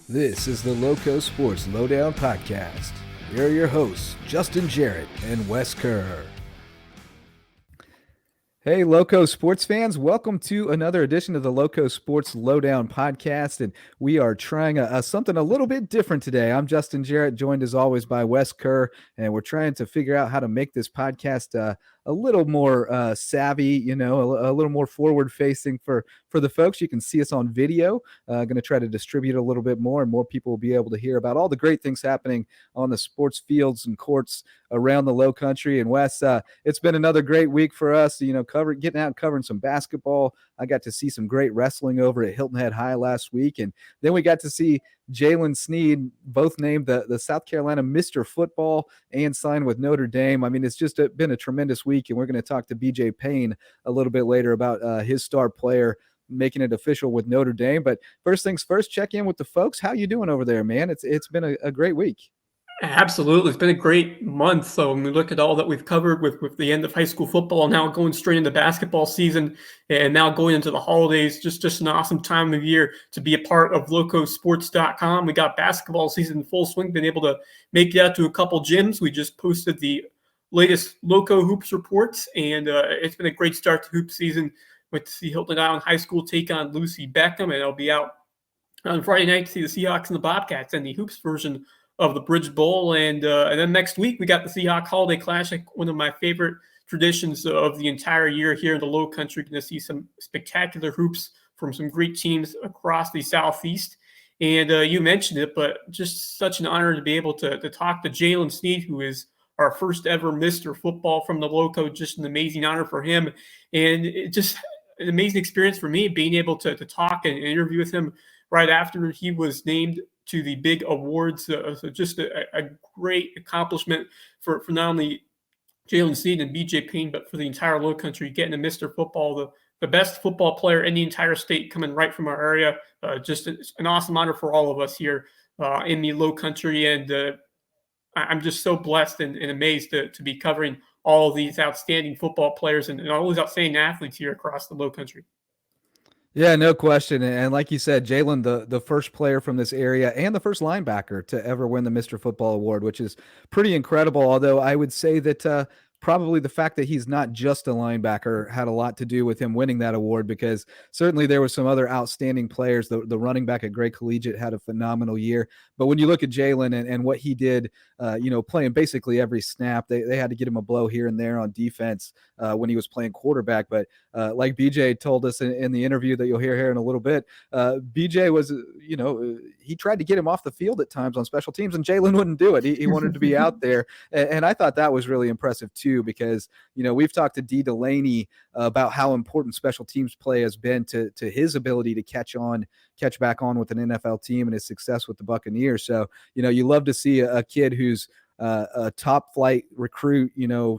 This is the LowcoSports Lowdown podcast. Here are your hosts, Justin Jarrett and Wes Kerr. Hey, Loco sports fans, welcome to another edition of the LowcoSports Lowdown podcast, and we are trying something a little bit different today. I'm Justin Jarrett, joined as always by Wes Kerr, and we're trying to figure out how to make this podcast a little more savvy, a little more forward-facing for the folks. You can see us on video. Going to try to distribute a little bit more, and more people will be able to hear about all the great things happening on the sports fields and courts around the Low Country. And Wes, it's been another great week for us, getting out and covering some basketball. I got to see some great wrestling over at Hilton Head High last week, and then we got to see Jalen Sneed, both named the South Carolina Mr. Football and signed with Notre Dame. I mean, it's just been a tremendous week, and we're going to talk to BJ Payne a little bit later about his star player making it official with Notre Dame. But first things first, check in with the folks. How you doing over there, man? It's been a great week. Absolutely. It's been a great month. So when we look at all that we've covered with the end of high school football, now going straight into basketball season, and now going into the holidays, just an awesome time of year to be a part of LowcoSports.com. We got basketball season in full swing, been able to make it out to a couple gyms. We just posted the latest Loco Hoops reports, and it's been a great start to hoop season with the Hilton Island High School take on Lucy Beckham, and I'll be out on Friday night to see the Seahawks and the Bobcats and the hoops version of the Bridge Bowl. And then next week, we got the Seahawk Holiday Classic, one of my favorite traditions of the entire year here in the Low Country. Going to see some spectacular hoops from some great teams across the Southeast. And you mentioned it, but just such an honor to be able to talk to Jalen Sneed, who is our first ever Mr. Football from the Loco. Just an amazing honor for him. And it just an amazing experience for me being able to talk and interview with him right after he was named to the big awards. So just a great accomplishment for not only Jalen Sneed and BJ Payne, but for the entire Low Country, getting a Mr. Football, the best football player in the entire state coming right from our area. Just an awesome honor for all of us here in the Low Country. And I'm just so blessed and amazed to be covering all of these outstanding football players and all these outstanding athletes here across the Low Country. Yeah, no question. And like you said, Jalen, the first player from this area and the first linebacker to ever win the Mr. Football Award, which is pretty incredible. Although I would say that probably the fact that he's not just a linebacker had a lot to do with him winning that award, because certainly there were some other outstanding players. The running back at Gray Collegiate had a phenomenal year. But when you look at Jalen and what he did, playing basically every snap, they had to get him a blow here and there on defense when he was playing quarterback. But like BJ told us in the interview that you'll hear here in a little bit, BJ was, he tried to get him off the field at times on special teams, and Jalen wouldn't do it. He wanted to be out there. And I thought that was really impressive too, because, we've talked to D. Delaney about how important special teams play has been to his ability to catch back on with an NFL team and his success with the Buccaneers. So, you love to see a kid who's a top flight recruit,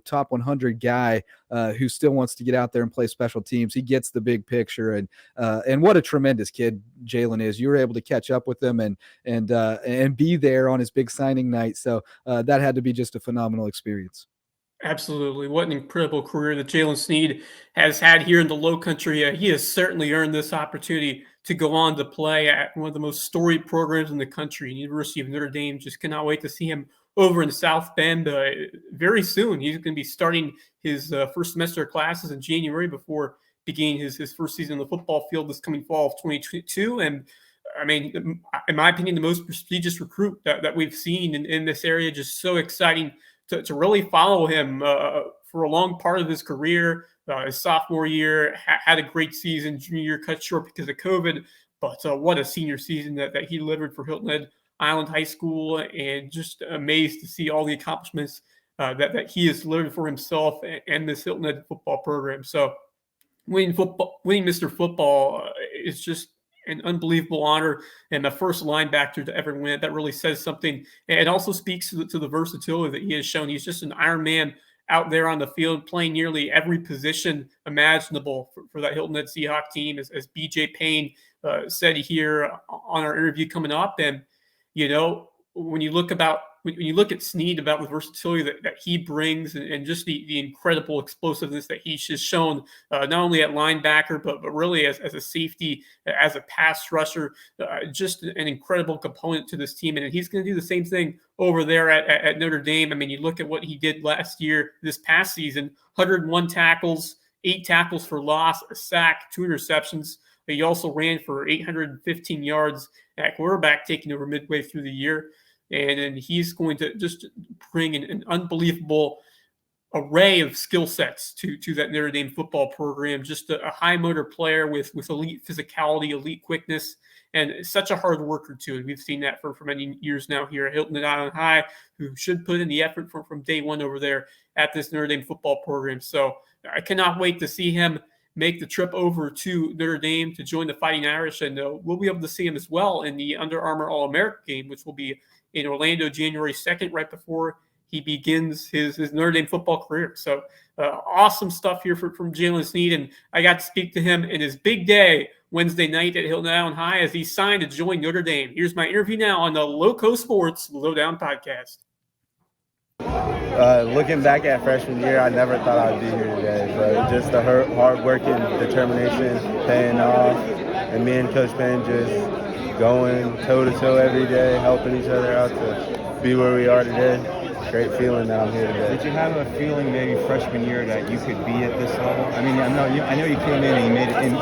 top 100 guy who still wants to get out there and play special teams. He gets the big picture, and what a tremendous kid Jalen is. You were able to catch up with him and be there on his big signing night. So that had to be just a phenomenal experience. Absolutely. What an incredible career that Jalen Sneed has had here in the Low Country. He has certainly earned this opportunity to go on to play at one of the most storied programs in the country, University of Notre Dame. Just cannot wait to see him over in South Bend very soon. He's going to be starting his first semester of classes in January before beginning his first season on the football field this coming fall of 2022. And I mean, in my opinion, the most prestigious recruit that we've seen in this area. Just so exciting to really follow him for a long part of his career. His sophomore year had a great season. Junior year cut short because of COVID, but what a senior season that he delivered for Hilton Head Island High School, and just amazed to see all the accomplishments that he has delivered for himself and this Hilton Head football program. So winning Mr. Football is just an unbelievable honor, and the first linebacker to ever win it. That really says something. And it also speaks to the versatility that he has shown. He's just an Iron Man out there on the field, playing nearly every position imaginable for that Hilton Head Seahawk team, as BJ Payne said here on our interview coming up. And, when you look about when you look at Snead, about the versatility that he brings, and just the incredible explosiveness that he's just shown, not only at linebacker, but really as a safety, as a pass rusher, just an incredible component to this team. And he's going to do the same thing over there at Notre Dame. I mean, you look at what he did last year, this past season, 101 tackles, 8 tackles for loss, a sack, 2 interceptions. He also ran for 815 yards at quarterback, taking over midway through the year. And then he's going to just bring an unbelievable array of skill sets to that Notre Dame football program. Just a high motor player with elite physicality, elite quickness, and such a hard worker too. And we've seen that for many years now here at Hilton Island High, who should put in the effort from day one over there at this Notre Dame football program. So I cannot wait to see him make the trip over to Notre Dame to join the Fighting Irish. And we'll be able to see him as well in the Under Armour All-American game, which will be in Orlando January 2nd, right before he begins his Notre Dame football career. So awesome stuff here from Jalen Snead. And I got to speak to him in his big day Wednesday night at Hilton Island High as he signed to join Notre Dame. Here's my interview now on the LowcoSports Lowdown podcast. Looking back at freshman year, I never thought I'd be here today, but just the hard work and determination paying off, and me and Coach Payne just going toe-to-toe every day, helping each other out to be where we are today. Great feeling that I'm here today. Did you have a feeling maybe freshman year that you could be at this level? I mean, I know you came in and you made an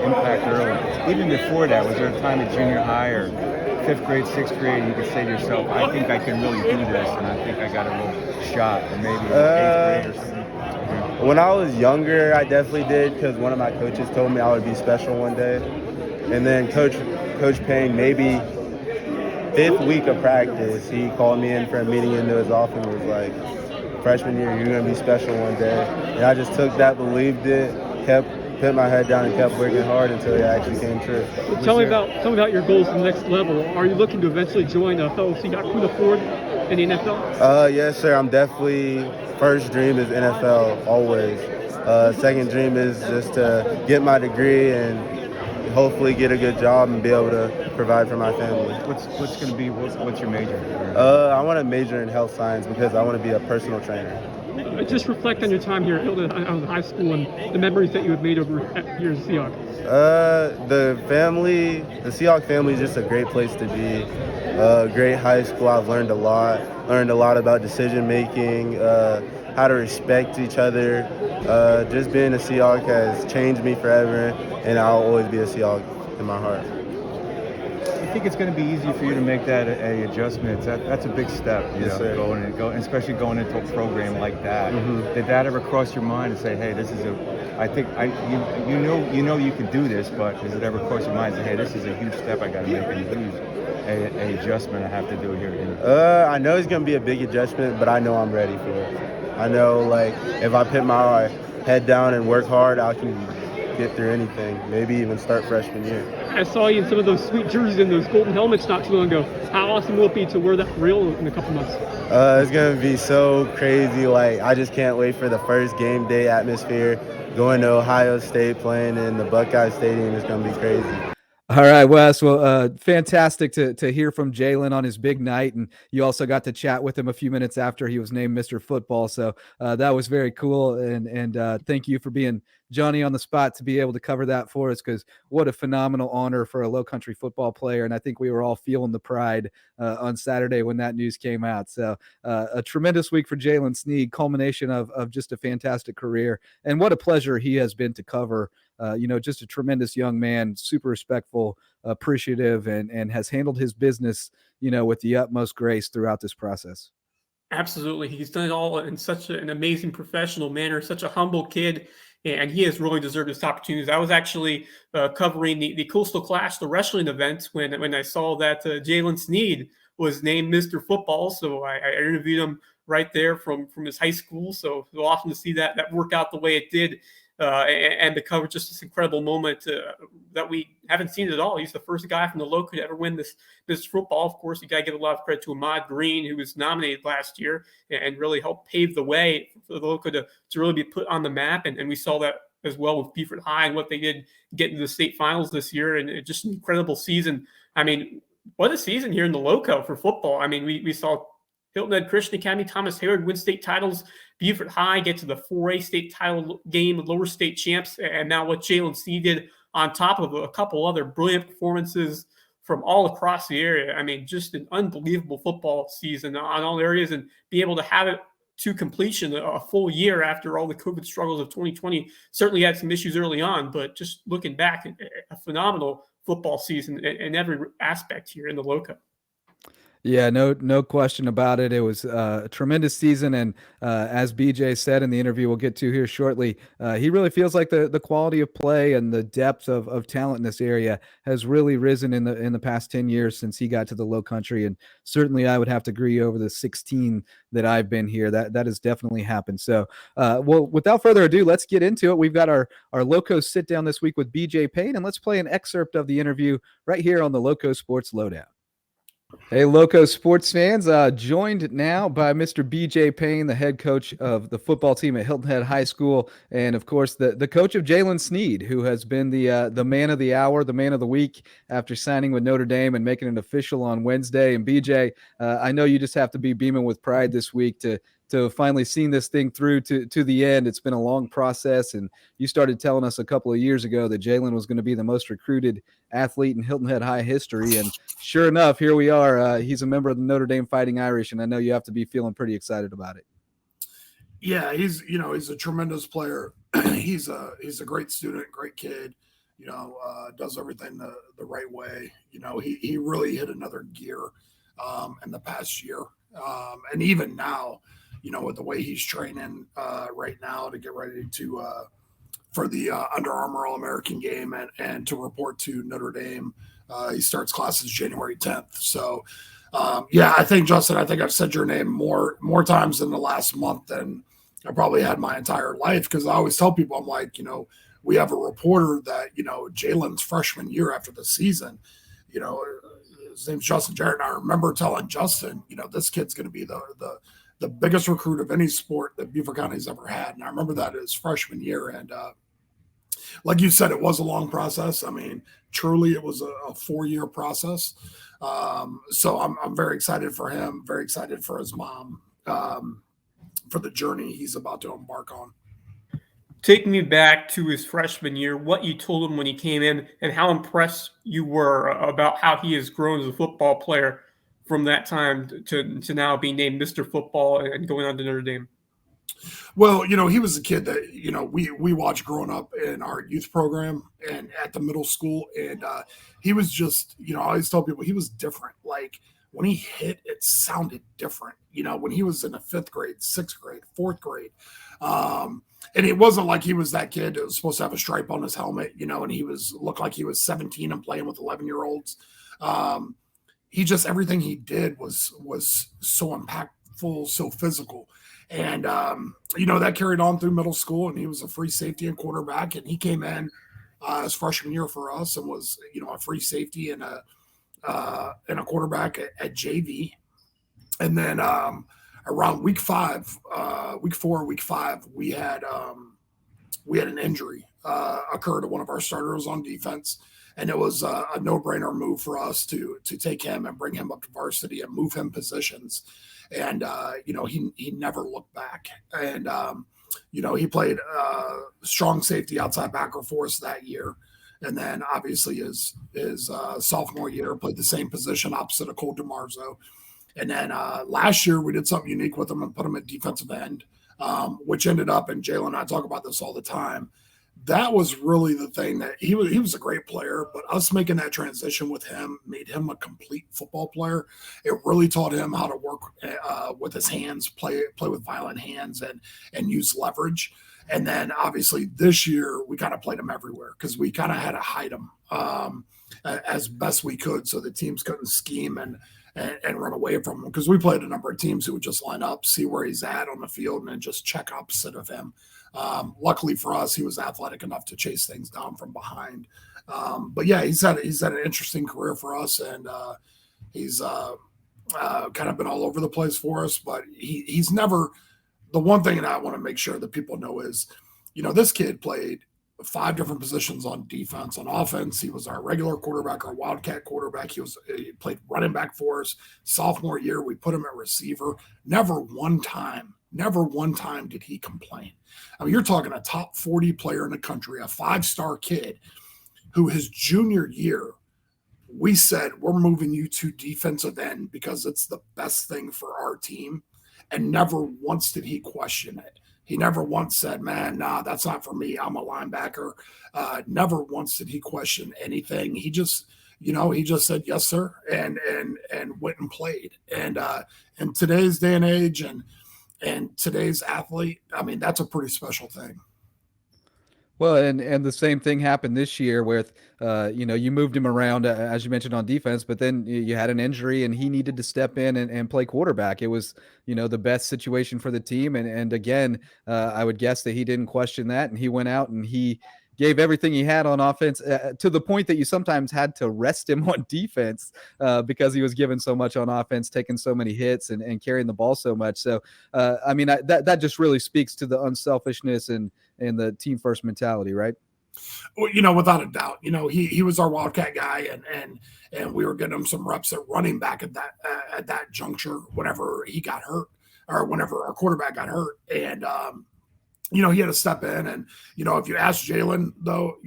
impact early. Even before that, was there a time at junior high or 5th grade, 6th grade, you could say to yourself, I think I can really do this, and I think I got a little shot, or maybe 8th grade or something? When I was younger, I definitely did, because one of my coaches told me I would be special one day. And then Coach Payne, maybe 5th week of practice, he called me in for a meeting into his office and was like, freshman year, you're going to be special one day. And I just took that, believed it, put my head down and kept working hard until it actually came true. Tell me about your goals to the next level. Are you looking to eventually join a fellow Seahawk Crew Ford in the NFL? Yes, sir. I'm definitely, first dream is NFL, always. Second dream is just to get my degree and hopefully get a good job and be able to provide for my family. What's your major? I want to major in health science because I want to be a personal trainer. Just reflect on your time here at Hilton High School and the memories that you have made over here at Seahawk. The Seahawk family is just a great place to be. Great high school. I've learned a lot about decision making, how to respect each other. Just being a Seahawk has changed me forever, and I'll always be a Seahawk in my heart. I think it's going to be easy for you to make that a adjustment. That's a big step, especially going into a program like that. Mm-hmm. Did that ever cross your mind to say, hey, this is you know you can do this, but does it ever cross your mind to say, hey, this is a huge step I got to make, a huge a adjustment I have to do here? I know it's going to be a big adjustment, but I know I'm ready for it. I know, like, if I put my head down and work hard, I can get through anything, maybe even start freshman year. I saw you in some of those sweet jerseys and those golden helmets not too long ago. How awesome will it be to wear that for real in a couple months? It's going to be so crazy. Like, I just can't wait for the first game day atmosphere. Going to Ohio State, playing in the Buckeye Stadium is going to be crazy. All right, Wes. Well, fantastic to hear from Jalen on his big night, and you also got to chat with him a few minutes after he was named Mr. Football. So that was very cool, and thank you for being Johnny on the spot to be able to cover that for us, because what a phenomenal honor for a Low Country football player, and I think we were all feeling the pride on Saturday when that news came out. So a tremendous week for Jalen Snead, culmination of just a fantastic career, and what a pleasure he has been to cover. Just a tremendous young man, super respectful, appreciative, and has handled his business, with the utmost grace throughout this process. Absolutely. He's done it all in such an amazing professional manner, such a humble kid, and he has really deserved this opportunity. I was actually covering the Coastal Clash, the wrestling event, when I saw that Jalen Snead was named Mr. Football. So I interviewed him right there from his high school. So it was awesome to see that work out the way it did. And to cover just this incredible moment that we haven't seen at all. He's the first guy from the Loco to ever win this football. Of course, you got to give a lot of credit to Ahmad Green, who was nominated last year and really helped pave the way for the Loco to really be put on the map. And we saw that as well with Beaufort High and what they did get into the state finals this year. And it's just an incredible season. I mean, what a season here in the Loco for football. I mean, we saw Hilton Head Christian Academy, Thomas Hayward win state titles. Beaufort High get to the 4A state title game, lower state champs. And now what Jalen C did on top of a couple other brilliant performances from all across the area. I mean, just an unbelievable football season on all areas, and be able to have it to completion a full year after all the COVID struggles of 2020. Certainly had some issues early on, but just looking back, a phenomenal football season in every aspect here in the Loco. Yeah, no question about it. It was a tremendous season, and as BJ said in the interview we'll get to here shortly, he really feels like the quality of play and the depth of talent in this area has really risen in the past 10 years since he got to the Low Country, and certainly I would have to agree over the 16 that I've been here. That has definitely happened. So, well, without further ado, let's get into it. We've got our Loco sit down this week with BJ Payne, and let's play an excerpt of the interview right here on the Loco Sports Lowdown. Hey, Loco sports fans, joined now by Mr. BJ Payne, the head coach of the football team at Hilton Head High School, and of course the coach of Jalen Sneed, who has been the man of the hour, the man of the week after signing with Notre Dame and making it official on Wednesday. And BJ, I know you just have to be beaming with pride this week to finally seeing this thing through to the end. It's been a long process, and you started telling us a couple of years ago that Jalen was going to be the most recruited athlete in Hilton Head High history, and sure enough, here we are. He's a member of the Notre Dame Fighting Irish, and I know you have to be feeling pretty excited about it. Yeah, he's a tremendous player. he's a great student, great kid. Does everything the right way. He really hit another gear in the past year, and even now, with the way he's training right now to get ready to for the Under Armour All-American game and to report to Notre Dame. He starts classes January 10th. So, I think, Justin, I've said your name more times in the last month than I probably had my entire life, because I always tell people, I'm like, we have a reporter that, Jalen's freshman year after the season, his name's Justin Jarrett, and I remember telling Justin, this kid's going to be the biggest recruit of any sport that Beaufort County's ever had. And I remember that his freshman year. And like you said, it was a long process. I mean, truly it was a 4-year process. So I'm very excited for him, very excited for his mom, for the journey he's about to embark on. Take me back to his freshman year, what you told him when he came in and how impressed you were about how he has grown as a football player from that time to now being named Mr. Football and going on to Notre Dame. Well, he was a kid that, we watched growing up in our youth program and at the middle school. And he was just, I always tell people he was different. Like when he hit, it sounded different, when he was in the 5th grade, 6th grade, 4th grade. And it wasn't like he was that kid that was supposed to have a stripe on his helmet, and he looked like he was 17 and playing with 11-year-olds. He just, everything he did was so impactful, so physical. And, that carried on through middle school, and he was a free safety and quarterback. And he came in his freshman year for us and was, a free safety and a quarterback at JV. And then around week 4, week 5, we had an injury occur to one of our starters on defense. And it was a no-brainer move for us to take him and bring him up to varsity and move him positions. And, he never looked back. And, he played strong safety outside backer for us that year. And then obviously his sophomore year played the same position opposite of Cole DeMarzo. And then last year we did something unique with him and put him at defensive end, which ended up, and Jalen and I talk about this all the time, that was really the thing that he was a great player, but us making that transition with him made him a complete football player. It really taught him how to work with his hands, play with violent hands and use leverage. And then obviously this year we kind of played him everywhere because we kind of had to hide him as best we could so the teams couldn't scheme and run away from him, because we played a number of teams who would just line up, see where he's at on the field, and then just check opposite of him. Luckily for us, he was athletic enough to chase things down from behind. But yeah, he's had an interesting career for us, and he's kind of been all over the place for us. But he's never. The one thing that I want to make sure that people know is, this kid played 5 different positions on defense. On offense, he was our regular quarterback, our wildcat quarterback. He played running back for us. Sophomore year, we put him at receiver. Never one time did he complain. I mean, you're talking a top 40 player in the country, a 5-star kid who his junior year, we said, we're moving you to defensive end because it's the best thing for our team. And never once did he question it. He never once said, man, nah, that's not for me. I'm a linebacker. Never once did he question anything. He just said, yes, sir. And went and played. And in today's day and age and today's athlete, I mean, that's a pretty special thing. Well, and the same thing happened this year with, you moved him around, as you mentioned, on defense, but then you had an injury and he needed to step in and play quarterback. It was, the best situation for the team. And again, I would guess that he didn't question that. And he went out and he gave everything he had on offense, to the point that you sometimes had to rest him on defense because he was given so much on offense, taking so many hits and carrying the ball so much. So, that just really speaks to the unselfishness and the team first mentality, right? Well, without a doubt, he was our wildcat guy, and we were getting him some reps at running back at that juncture whenever he got hurt or whenever our quarterback got hurt, and he had to step in. And if you ask Jalen, though,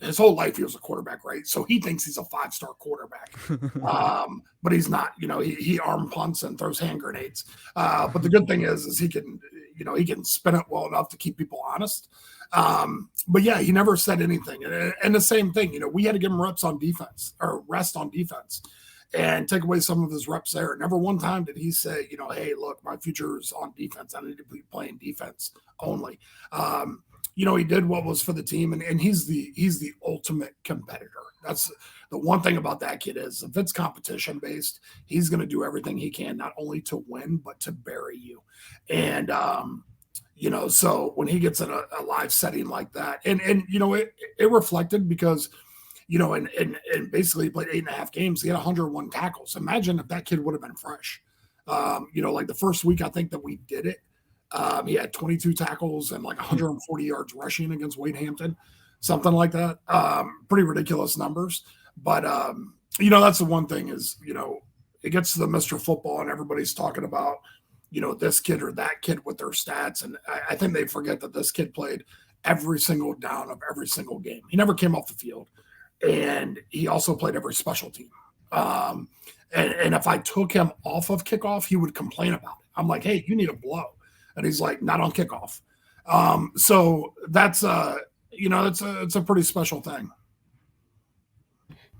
his whole life he was a quarterback, right? So he thinks he's a 5-star quarterback, but he's not. He arm punts and throws hand grenades. But the good thing is he can spin it well enough to keep people honest. But yeah, he never said anything. And the same thing, we had to give him reps on defense or rest on defense and take away some of his reps there. Never one time did he say, hey, look, my future is on defense. I need to be playing defense only. He did what was for the team, and he's the ultimate competitor. That's the one thing about that kid is if it's competition based, he's going to do everything he can, not only to win, but to bury you. And, so when he gets in a live setting like that, and it reflected because, and basically he played 8.5 games. He had 101 tackles. Imagine if that kid would have been fresh. Like the first week, I think that we did it. He had 22 tackles and like 140 yards rushing against Wade Hampton, something like that. Pretty ridiculous numbers. But, that's the one thing is, it gets to the Mr. Football and everybody's talking about, this kid or that kid with their stats. And I think they forget that this kid played every single down of every single game. He never came off the field. And he also played every special team. And if I took him off of kickoff, he would complain about it. I'm like, hey, you need a blow. And he's like, not on kickoff. So that's it's a pretty special thing.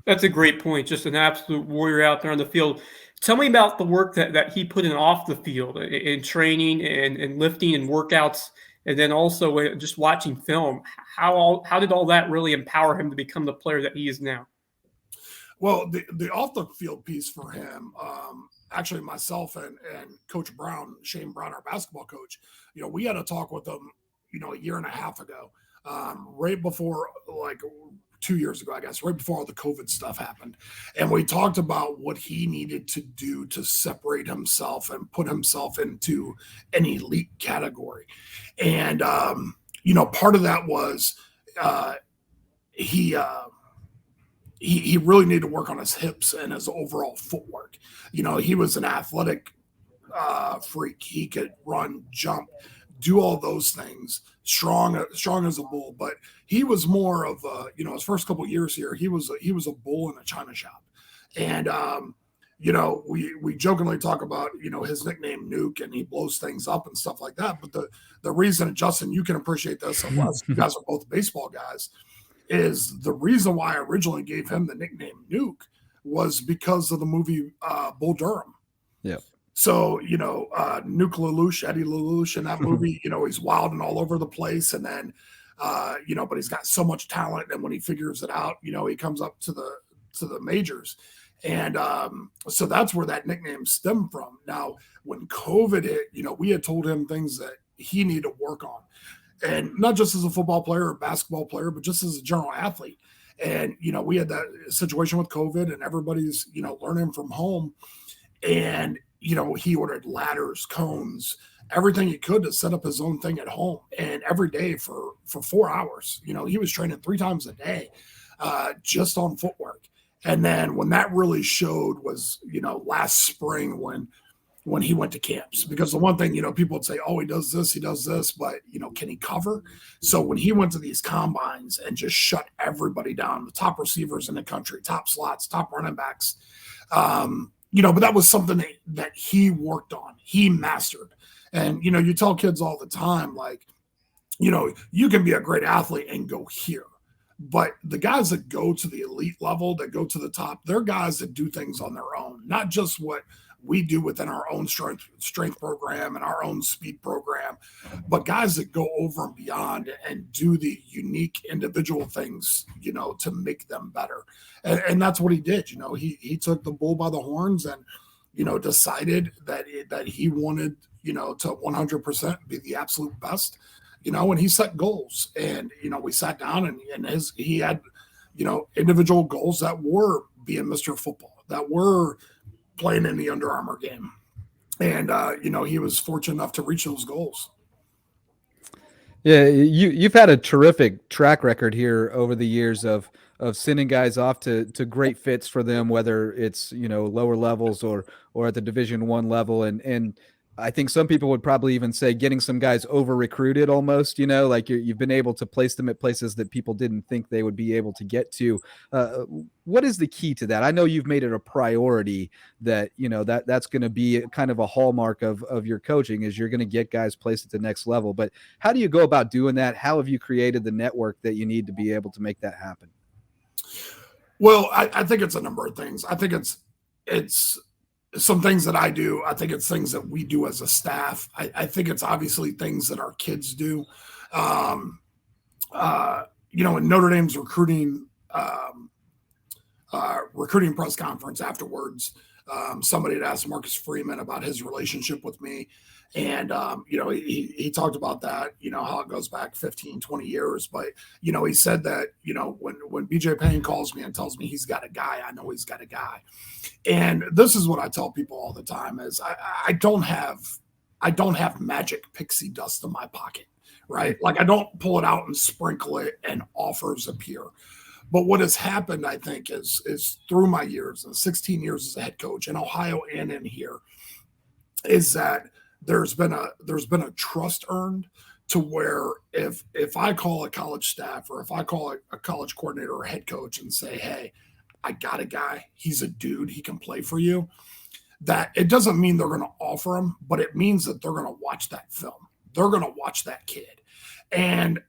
That's a great point. Just an absolute warrior out there on the field. Tell me about the work that he put in off the field in training and lifting and workouts, and then also just watching film. How did all that really empower him to become the player that he is now? Well, the off the field piece for him, actually myself and Coach Brown, Shane Brown, our basketball coach, we had a talk with him, a year and a half ago, right before, like 2 years ago, I guess, right before all the COVID stuff happened. And we talked about what he needed to do to separate himself and put himself into an elite category. And, part of that was he really needed to work on his hips and his overall footwork. He was an athletic freak. He could run, jump, do all those things, strong as a bull. But he was more of his first couple of years here, he was a bull in a china shop. And we jokingly talk about his nickname Nuke, and he blows things up and stuff like that. But the reason, Justin, you can appreciate this unless you guys are both baseball guys, is the reason why I originally gave him the nickname Nuke was because of the movie Bull Durham. Yeah. So, Nuke Lelouch, Eddie Lelouch in that movie, he's wild and all over the place. And then, but he's got so much talent. And when he figures it out, he comes up to the majors. And so that's where that nickname stemmed from. Now, when COVID hit, we had told him things that he needed to work on. And not just as a football player or basketball player, but just as a general athlete. And, we had that situation with COVID and everybody's, learning from home. And, he ordered ladders, cones, everything he could to set up his own thing at home, and every day for 4 hours. He was training 3 times a day, just on footwork. And then when that really showed was, last spring when he went to camps, because the one thing, people would say, oh, he does this, but, can he cover? So when he went to these combines and just shut everybody down, the top receivers in the country, top slots, top running backs, but that was something that he worked on, he mastered. And, you tell kids all the time, like, you can be a great athlete and go here. But the guys that go to the elite level, that go to the top, they're guys that do things on their own, not just what we do within our own strength program and our own speed program, but guys that go over and beyond and do the unique individual things, to make them better. And that's what he did. He took the bull by the horns and, decided that he wanted, to 100% be the absolute best. And he set goals, and, we sat down and he had, individual goals that were being Mr. Football, that were playing in the Under Armour game. And, he was fortunate enough to reach those goals. Yeah, you've had a terrific track record here over the years of sending guys off to great fits for them, whether it's, lower levels or at the Division I level. And I think some people would probably even say getting some guys over recruited almost, like you've been able to place them at places that people didn't think they would be able to get to. What is the key to that? I know you've made it a priority that, that's going to be kind of a hallmark of your coaching, is you're going to get guys placed at the next level. But how do you go about doing that? How have you created the network that you need to be able to make that happen? Well, I think it's a number of things. I think it's some things that I do. I think it's things that we do as a staff. I think it's obviously things that our kids do. In Notre Dame's recruiting press conference afterwards, somebody had asked Marcus Freeman about his relationship with me. And, he talked about that, how it goes back 15, 20 years. But, he said that, when BJ Payne calls me and tells me he's got a guy, I know he's got a guy. And this is what I tell people all the time is I don't have magic pixie dust in my pocket, right? Like I don't pull it out and sprinkle it and offers appear. But what has happened, I think, is through my years, 16 years as a head coach in Ohio and in here, is that there's been a trust earned to where if I call a college staff or if I call a college coordinator or head coach and say, hey, I got a guy, he's a dude, he can play for you, that it doesn't mean they're going to offer him, but it means that they're going to watch that film. They're going to watch that kid. And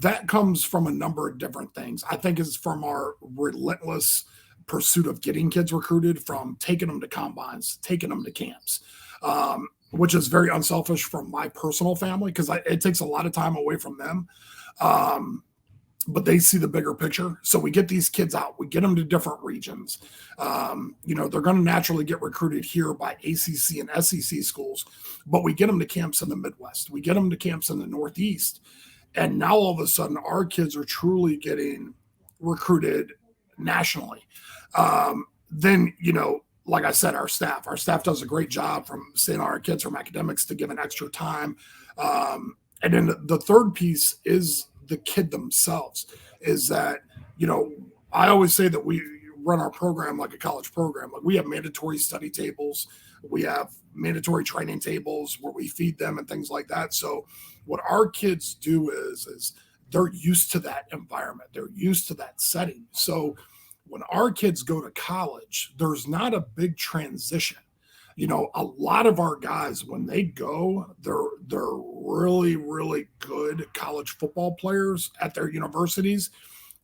that comes from a number of different things. I think it's from our relentless pursuit of getting kids recruited, from taking them to combines, taking them to camps, which is very unselfish from my personal family because it takes a lot of time away from them. But they see the bigger picture. So we get these kids out. We get them to different regions. They're going to naturally get recruited here by ACC and SEC schools, but we get them to camps in the Midwest. We get them to camps in the Northeast. And now all of a sudden, our kids are truly getting recruited nationally. Then, like I said, our staff does a great job from staying on our kids from academics to giving extra time. And then the third piece is the kid themselves, is that, I always say that we run our program like a college program. Like we have mandatory study tables. We have mandatory training tables where we feed them and things like that. So what our kids do is they're used to that environment. They're used to that setting. So when our kids go to college, there's not a big transition. A lot of our guys, when they go, they're really, really good college football players at their universities,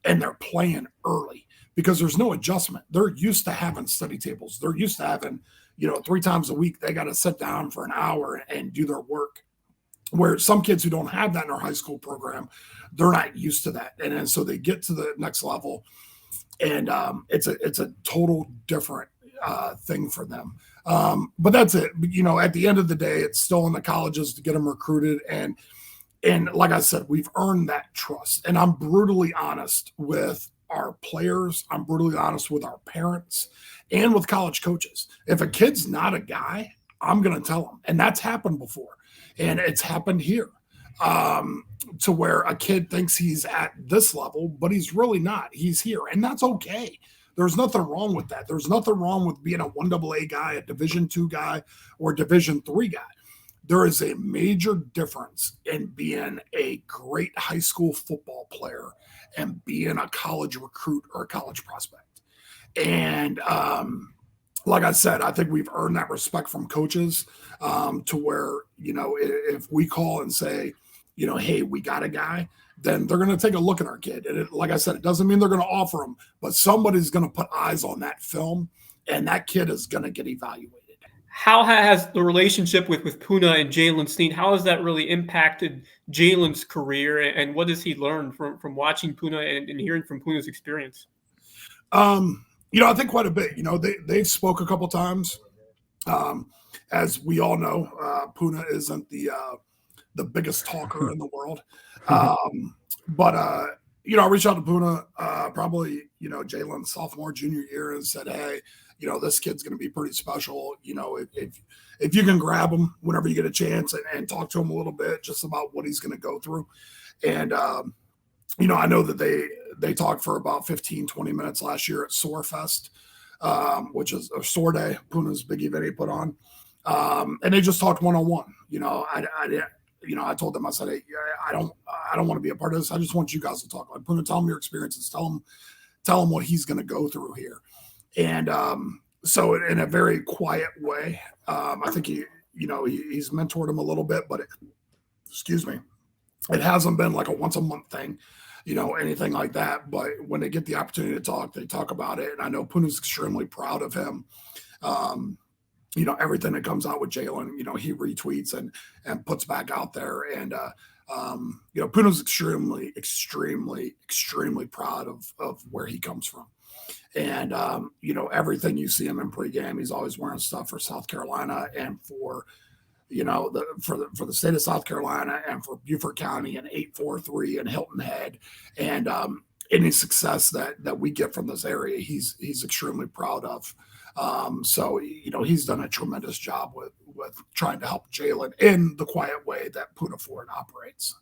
and they're playing early because there's no adjustment. They're used to having study tables. They're used to having, 3 times a week, they got to sit down for an hour and do their work. Where some kids who don't have that in our high school program, they're not used to that. And so they get to the next level, and it's a total different thing for them. But that's it. At the end of the day, it's still in the colleges to get them recruited. And like I said, we've earned that trust. And I'm brutally honest with our players. I'm brutally honest with our parents and with college coaches. If a kid's not a guy, I'm going to tell them. And that's happened before. And it's happened here, to where a kid thinks he's at this level, but he's really not. He's here, and that's okay. There's nothing wrong with that. There's nothing wrong with being a 1AA guy, a Division II guy, or Division III guy. There is a major difference in being a great high school football player and being a college recruit or a college prospect. And like I said, I think we've earned that respect from coaches, to where, if we call and say, hey, we got a guy, then they're going to take a look at our kid. And like I said, it doesn't mean they're going to offer him, but somebody's going to put eyes on that film, and that kid is going to get evaluated. How has the relationship with Puna and Jalen Sneed, how has that really impacted Jalen's career, and what has he learned from watching Puna and hearing from Puna's experience? I think quite a bit. They've spoke a couple times. As we all know, Puna isn't the biggest talker in the world. But I reached out to Puna probably, Jalen's sophomore, junior year, and said, hey, this kid's going to be pretty special. If you can grab him whenever you get a chance and talk to him a little bit just about what he's going to go through. And, I know that they talked for about 15, 20 minutes last year at Soar Fest, which is a Soar Day, Puna's big event he put on. And they just talked one-on-one. I told them, I said, hey, I don't want to be a part of this. I just want you guys to talk. Like, Puna, tell him your experiences. Tell him what he's going to go through here. And so in a very quiet way, I think he's mentored him a little bit, but it hasn't been like a once a month thing, anything like that. But when they get the opportunity to talk, they talk about it. And I know Puna's extremely proud of him. Everything that comes out with Jalen, he retweets and puts back out there. And, Puna's extremely, extremely, extremely proud of where he comes from. And, everything you see him in pregame, he's always wearing stuff for South Carolina and for the state of South Carolina and for Beaufort County and 843 and Hilton Head. And any success that we get from this area, he's extremely proud of. So he's done a tremendous job with trying to help Jalen in the quiet way that Puna Ford operates.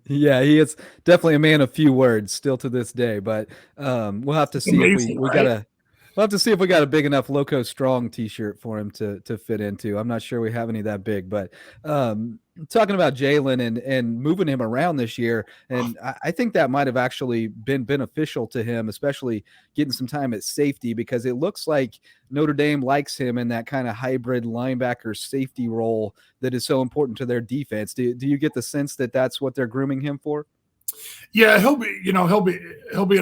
Yeah, he is definitely a man of few words still to this day, but we'll have to see we'll have to see if we got a big enough Loco Strong t-shirt for him to fit into. I'm not sure we have any that big, but talking about Jalen and moving him around this year, and I think that might have actually been beneficial to him, especially getting some time at safety, because it looks like Notre Dame likes him in that kind of hybrid linebacker safety role that is so important to their defense. Do you get the sense that that's what they're grooming him for? Yeah, he'll be an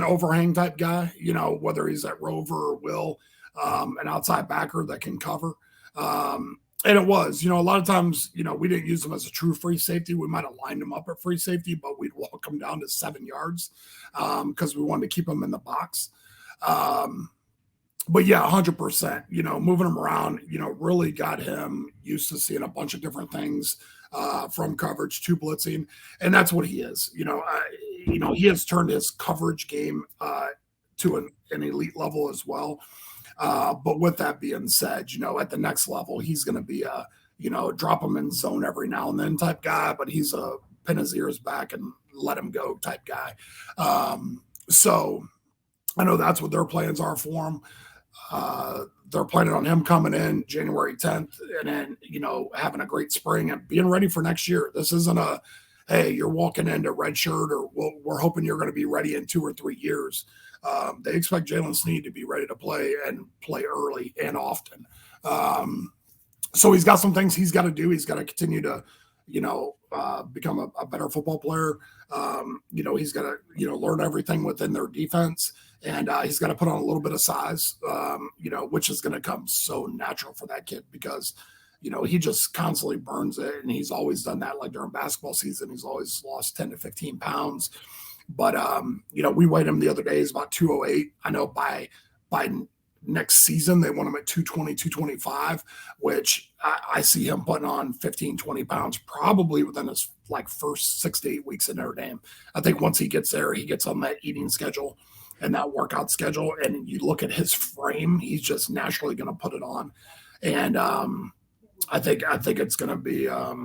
overhang type guy, whether he's at Rover or Will, an outside backer that can cover. And it was, a lot of times, we didn't use him as a true free safety. We might have lined him up at free safety, but we'd walk him down to 7 yards because we wanted to keep him in the box. But yeah, 100%, moving him around, really got him used to seeing a bunch of different things from coverage to blitzing. And that's what he is. He has turned his coverage game to an elite level as well. But with that being said, at the next level, he's going to be a, drop him in zone every now and then type guy, but he's a pin his ears back and let him go type guy. So I know that's what their plans are for him. They're planning on him coming in January 10th and then, having a great spring and being ready for next year. This isn't a, hey, you're walking into red shirt or we're hoping you're going to be ready in 2 or 3 years. They expect Jalen Sneed to be ready to play and play early and often. So he's got some things he's got to do. He's got to continue to, become a better football player. He's got to, learn everything within their defense. And he's got to put on a little bit of size, which is going to come so natural for that kid because, he just constantly burns it. And he's always done that. Like during basketball season, he's always lost 10 to 15 pounds. But, we weighed him the other day. He's about 208. I know by next season, they want him at 220, 225, which I see him putting on 15, 20 pounds probably within his first 6 to 8 weeks in Notre Dame. I think once he gets there, he gets on that eating schedule and that workout schedule. And you look at his frame, he's just naturally going to put it on. And, I think it's going to be a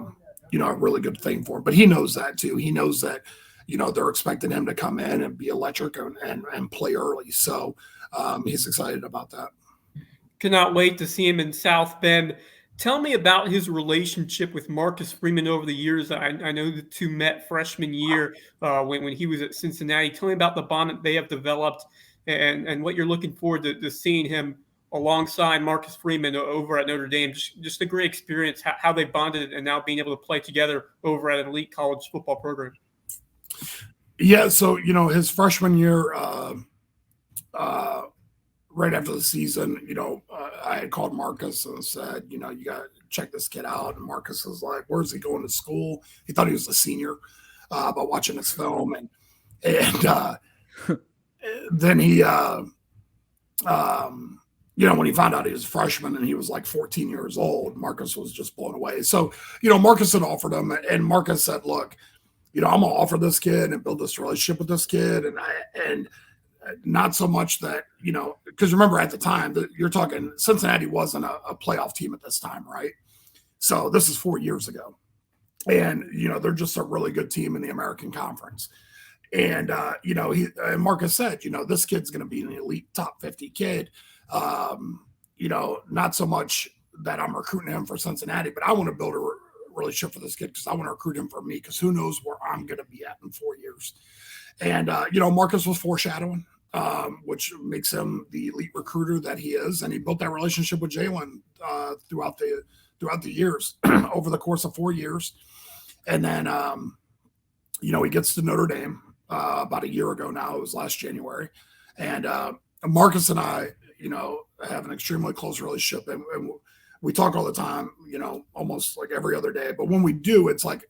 really good thing for him. But he knows that too. He knows that they're expecting him to come in and be electric and play early. So he's excited about that. Cannot wait to see him in South Bend. Tell me about his relationship with Marcus Freeman over the years. I know the two met freshman year when he was at Cincinnati. Tell me about the bond that they have developed and what you're looking forward to seeing him alongside Marcus Freeman over at Notre Dame. Just a great experience, how they bonded and now being able to play together over at an elite college football program. Yeah, so, his freshman year, right after the season, I had called Marcus and said, you got to check this kid out. And Marcus was like, where's he going to school? He thought he was a senior by watching his film. And then he, when he found out he was a freshman and he was like 14 years old, Marcus was just blown away. So, Marcus had offered him, and Marcus said, look, I'm going to offer this kid and build this relationship with this kid. And not so much that, because remember at the time that you're talking, Cincinnati wasn't a playoff team at this time, right? So this is 4 years ago. And, they're just a really good team in the American Conference. And, and Marcus said, this kid's going to be an elite top 50 kid. Not so much that I'm recruiting him for Cincinnati, but I want to build a relationship for this kid because I want to recruit him for me because who knows where I'm going to be at in 4 years. And, Marcus was foreshadowing, which makes him the elite recruiter that he is. And he built that relationship with Jalen throughout the years, over the course of 4 years. And then, he gets to Notre Dame about a year ago now. It was last January. And Marcus and I, have an extremely close relationship. And we talk all the time, almost like every other day. But when we do, it's like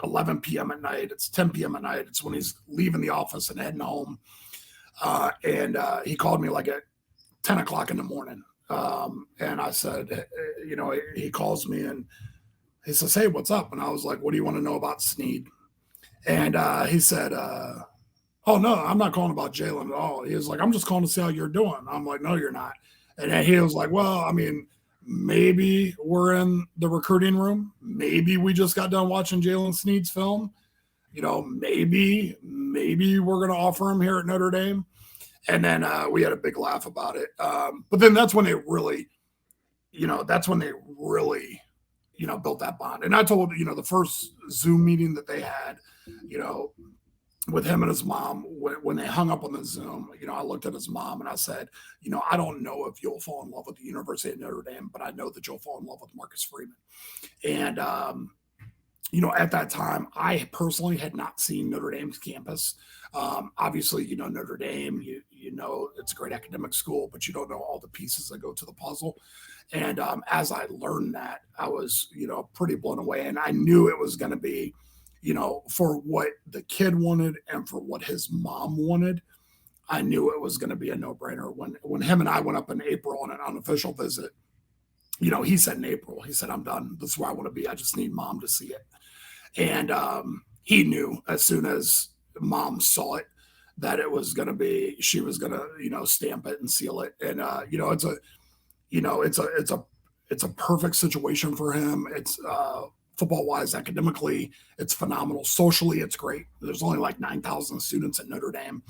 11 p.m. at night. It's 10 p.m. at night. It's when he's leaving the office and heading home. And he called me like at 10 o'clock in the morning. And I said, he calls me and he says, hey, what's up? And I was like, what do you want to know about Snead? And he said, oh, no, I'm not calling about Jalen at all. He was like, I'm just calling to see how you're doing. I'm like, no, you're not. And then he was like, well, I mean, maybe we're in the recruiting room. Maybe we just got done watching Jalen Snead's film. Maybe we're going to offer him here at Notre Dame. And then we had a big laugh about it. But then that's when they really, built that bond. And I told, the first Zoom meeting that they had, with him and his mom, when they hung up on the Zoom, I looked at his mom and I said, I don't know if you'll fall in love with the University of Notre Dame, but I know that you'll fall in love with Marcus Freeman. And, at that time, I personally had not seen Notre Dame's campus. Obviously, Notre Dame, it's a great academic school, but you don't know all the pieces that go to the puzzle. And as I learned that, I was, pretty blown away. And I knew it was going to be, for what the kid wanted and for what his mom wanted. I knew it was going to be a no-brainer. When him and I went up in April on an unofficial visit, he said in April, he said, I'm done. This is where I want to be. I just need mom to see it. And he knew as soon as mom saw it that it was going to be, she was going to, stamp it and seal it. And, it's a perfect situation for him. It's football wise, academically, it's phenomenal. Socially, it's great. There's only like 9,000 students at Notre Dame.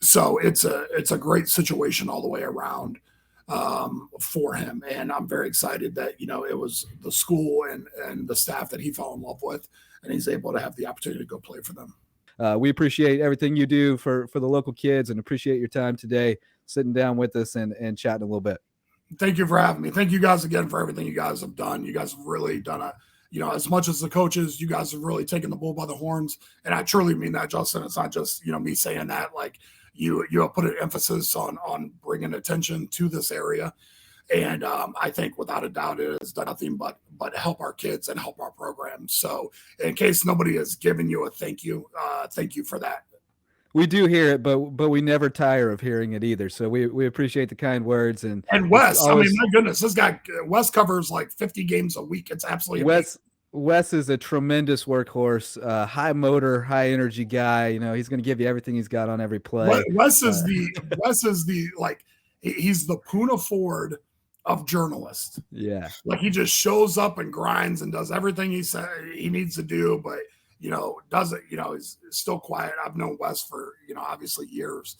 So it's a great situation all the way around for him. And I'm very excited that, it was the school and the staff that he fell in love with, and he's able to have the opportunity to go play for them. We appreciate everything you do for the local kids and appreciate your time today, sitting down with us and chatting a little bit. Thank you for having me. Thank you guys again for everything you guys have done. You guys have really done as much as the coaches, you guys have really taken the bull by the horns. And I truly mean that, Justin. It's not just, me saying that. Like you have put an emphasis on bringing attention to this area. And I think without a doubt it has done nothing but help our kids and help our program. So in case nobody has given you a thank you for that. We do hear it, but we never tire of hearing it either. So we appreciate the kind words. And Wes, always, my goodness, this guy, Wes covers like 50 games a week. It's absolutely amazing. Wes is a tremendous workhorse, high motor, high energy guy. He's going to give you everything he's got on every play. Wes is he's the Puna Ford of journalist. Yeah. Like, he just shows up and grinds and does everything he said he needs to do, but does it, he's still quiet. I've known Wes for, obviously years.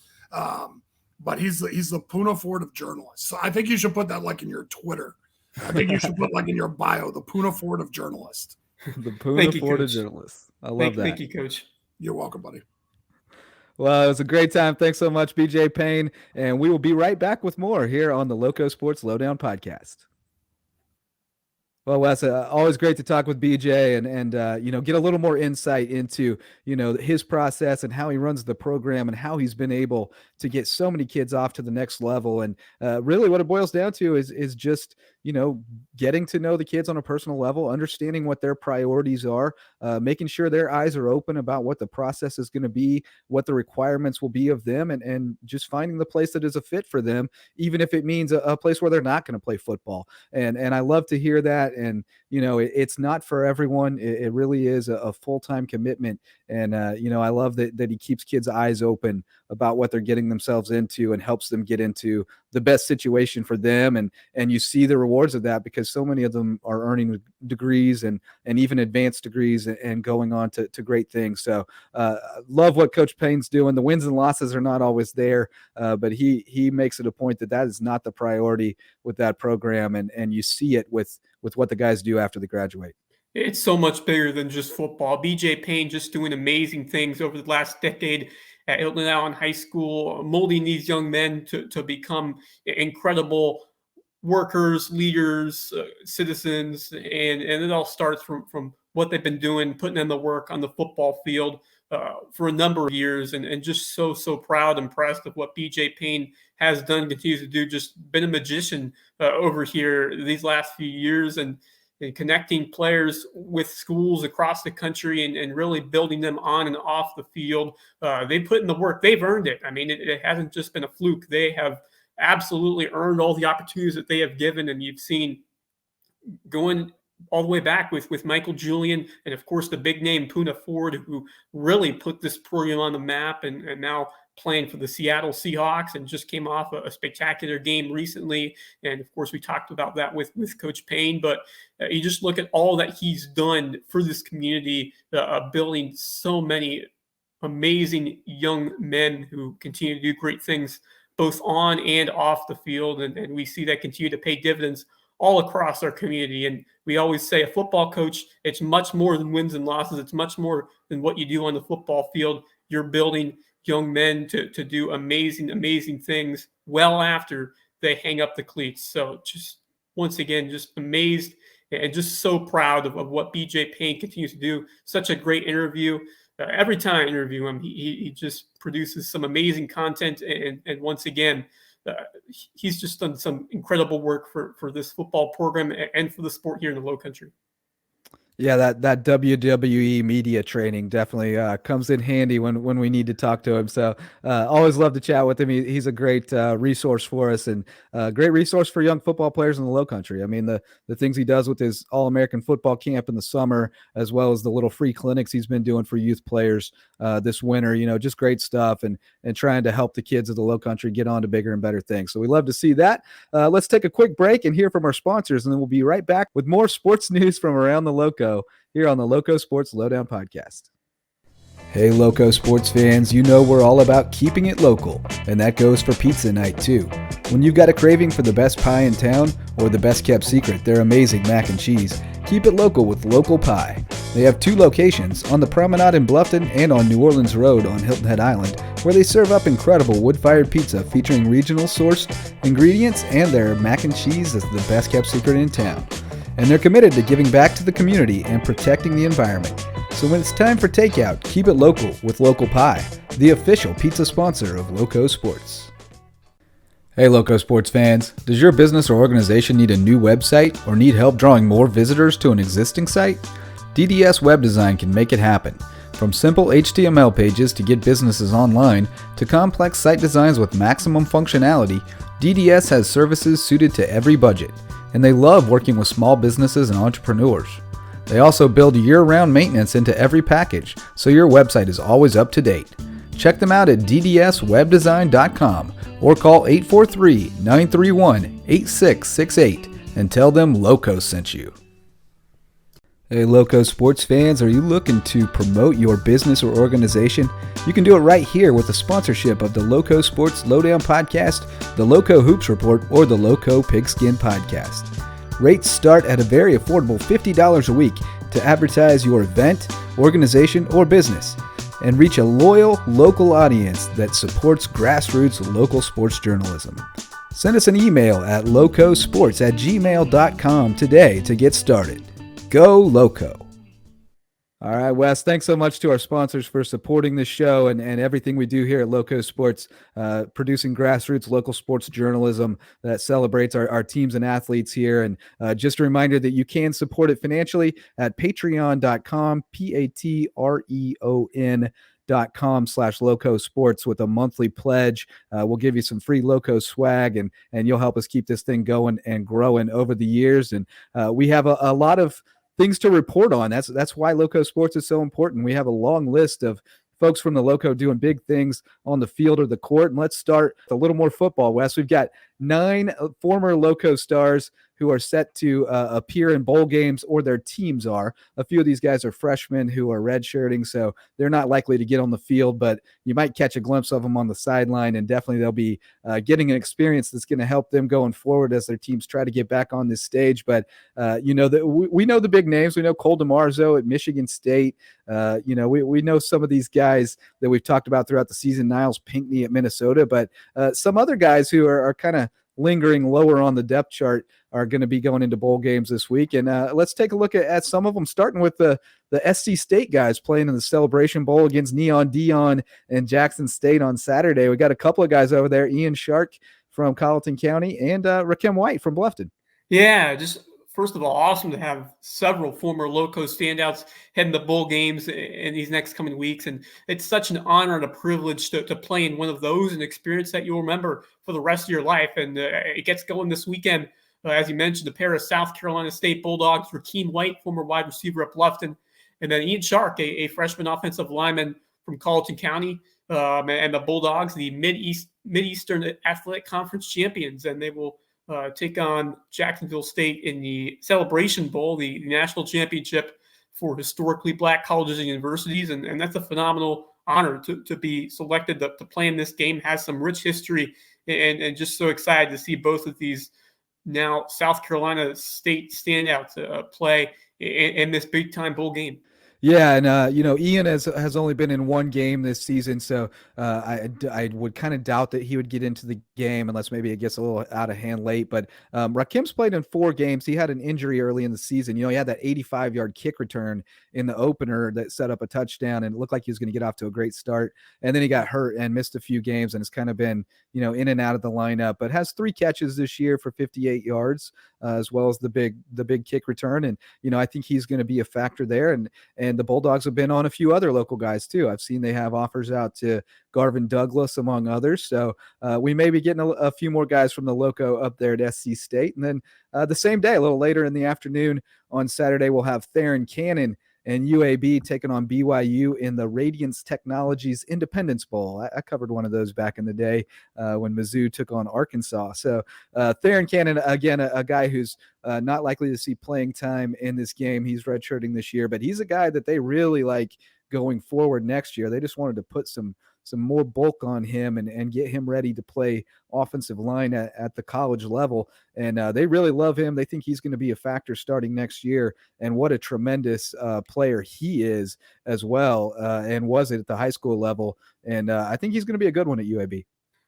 But he's the Puna Ford of journalists. So I think you should put that like in your Twitter. I think you should put like in your bio, the Puna Ford of journalists. The Puna Ford of journalists. I love that. Thank you, Coach. You're welcome, buddy. Well, it was a great time. Thanks so much, BJ Payne. And we will be right back with more here on the LowcoSports Lowdown podcast. Well, Wes, always great to talk with BJ and get a little more insight into, his process and how he runs the program and how he's been able to get so many kids off to the next level. And really what it boils down to is just, getting to know the kids on a personal level, understanding what their priorities are, making sure their eyes are open about what the process is going to be, what the requirements will be of them, and just finding the place that is a fit for them, even if it means a place where they're not going to play football. And I love to hear that. And, it's not for everyone. It really is a full-time commitment. And, I love that he keeps kids' eyes open about what they're getting themselves into and helps them get into the best situation for them. And you see the rewards of that because so many of them are earning degrees and even advanced degrees and going on to great things. So love what Coach Payne's doing. The wins and losses are not always there, but he makes it a point that is not the priority with that program. And you see it with what the guys do after they graduate. It's so much bigger than just football. BJ Payne just doing amazing things over the last decade at Lowdown High School, molding these young men to become incredible workers, leaders, citizens, and it all starts from what they've been doing, putting in the work on the football field for a number of years, and just so proud, impressed of what BJ Payne has done, continues to do. Just been a magician over here these last few years, and connecting players with schools across the country and really building them on and off the field. They put in the work. They've earned it. I mean, it hasn't just been a fluke. They have absolutely earned all the opportunities that they have given. And you've seen going all the way back with Michael Julian and, of course, the big name Puna Ford, who really put this program on the map and now playing for the Seattle Seahawks and just came off a spectacular game recently. And of course, we talked about that with Coach Payne, but you just look at all that he's done for this community, building so many amazing young men who continue to do great things both on and off the field. And we see that continue to pay dividends all across our community. And we always say a football coach, it's much more than wins and losses. It's much more than what you do on the football field. You're building young men to do amazing things well after they hang up the cleats. So just once again, just amazed and just so proud of what BJ Payne continues to do. Such a great interview. Every time I interview him, he just produces some amazing content. And once again, he's just done some incredible work for this football program and for the sport here in the Low Country. Yeah, that WWE media training definitely comes in handy when we need to talk to him. So always love to chat with him. He's a great resource for us and a great resource for young football players in the Low Country. I mean, the things he does with his All-American football camp in the summer, as well as the little free clinics he's been doing for youth players this winter, just great stuff and trying to help the kids of the Low Country get on to bigger and better things. So we love to see that. Let's take a quick break and hear from our sponsors, and then we'll be right back with more sports news from around the Loco here on the LowcoSports Lowdown podcast. Hey, LowcoSports fans, we're all about keeping it local, and that goes for pizza night too. When you've got a craving for the best pie in town or the best kept secret, their amazing mac and cheese, keep it local with Local Pie. They have 2 locations, on the Promenade in Bluffton and on New Orleans Road on Hilton Head Island, where they serve up incredible wood-fired pizza featuring regional sourced ingredients, and their mac and cheese is the best kept secret in town. And they're committed to giving back to the community and protecting the environment. So when it's time for takeout, keep it local with Local Pie, the official pizza sponsor of LowcoSports. Hey LowcoSports fans, does your business or organization need a new website or need help drawing more visitors to an existing site? Dds Web Design can make it happen. From simple HTML pages to get businesses online to complex site designs with maximum functionality, DDS has services suited to every budget. And they love working with small businesses and entrepreneurs. They also build year-round maintenance into every package, so your website is always up to date. Check them out at ddswebdesign.com or call 843-931-8668 and tell them Loco sent you. Hey, Loco Sports fans, are you looking to promote your business or organization? You can do it right here with the sponsorship of the Loco Sports Lowdown podcast, the Loco Hoops Report, or the Loco Pigskin podcast. Rates start at a very affordable $50 a week to advertise your event, organization, or business and reach a loyal local audience that supports grassroots local sports journalism. Send us an email at locosports@gmail.com today to get started. Go Loco. All right, Wes, thanks so much to our sponsors for supporting this show and everything we do here at Loco Sports, producing grassroots local sports journalism that celebrates our teams and athletes here. And just a reminder that you can support it financially at patreon.com, patreon.com/LocoSports with a monthly pledge. We'll give you some free Loco swag and you'll help us keep this thing going and growing over the years. And we have a lot of things to report on. That's why Loco Sports is so important. We have a long list of folks from the Loco doing big things on the field or the court. And let's start with a little more football, Wes. We've got 9 former Loco stars who are set to appear in bowl games, or their teams are. A few of these guys are freshmen who are redshirting, so they're not likely to get on the field, but you might catch a glimpse of them on the sideline, and definitely they'll be getting an experience that's going to help them going forward as their teams try to get back on this stage. But, we know the big names. We know Cole DeMarzo at Michigan State. We know some of these guys that we've talked about throughout the season, Niles Pinckney at Minnesota, but some other guys who are kind of lingering lower on the depth chart are going to be going into bowl games this week. And let's take a look at some of them, starting with the SC State guys playing in the Celebration Bowl against Neon Dion and Jackson State on Saturday. We got a couple of guys over there, Ian Shark from Colleton County and Rakim White from Bluffton. Yeah, just first of all, awesome to have several former Loco standouts heading the bowl games in these next coming weeks. And it's such an honor and a privilege to play in one of those, an experience that you'll remember for the rest of your life. And it gets going this weekend. As you mentioned, a pair of South Carolina State Bulldogs, Rakim White, former wide receiver at Bluffton, and then Ian Shark, a freshman offensive lineman from Colleton County, and the Bulldogs, the Mid-Eastern Athletic Conference champions. And they will take on Jacksonville State in the Celebration Bowl, the national championship for historically black colleges and universities. And that's a phenomenal honor to be selected to play in this game. Has some rich history, and just so excited to see both of these now South Carolina State standouts play in this big-time bowl game. Yeah, and Ian has only been in one game this season, so I would kind of doubt that he would get into the game unless maybe it gets a little out of hand late. But Rakim's played in 4 games. He had an injury early in the season. He had that 85-yard kick return in the opener that set up a touchdown, and it looked like he was going to get off to a great start. And then he got hurt and missed a few games, and has kind of been in and out of the lineup. But has 3 catches this year for 58 yards, as well as the big kick return. And I think he's going to be a factor there. And the Bulldogs have been on a few other local guys too. I've seen they have offers out to Garvin Douglas, among others. So we may be getting a few more guys from the Loco up there at SC State. And then the same day, a little later in the afternoon on Saturday, we'll have Theron Cannon and UAB taking on BYU in the Radiance Technologies Independence Bowl. I covered one of those back in the day when Mizzou took on Arkansas. So Theron Cannon, again, a guy who's not likely to see playing time in this game. He's redshirting this year, but he's a guy that they really like going forward next year. They just wanted to put some more bulk on him and get him ready to play offensive line at the college level. And they really love him. They think he's going to be a factor starting next year. And what a tremendous player he is as well, and was it at the high school level. And I think he's going to be a good one at UAB.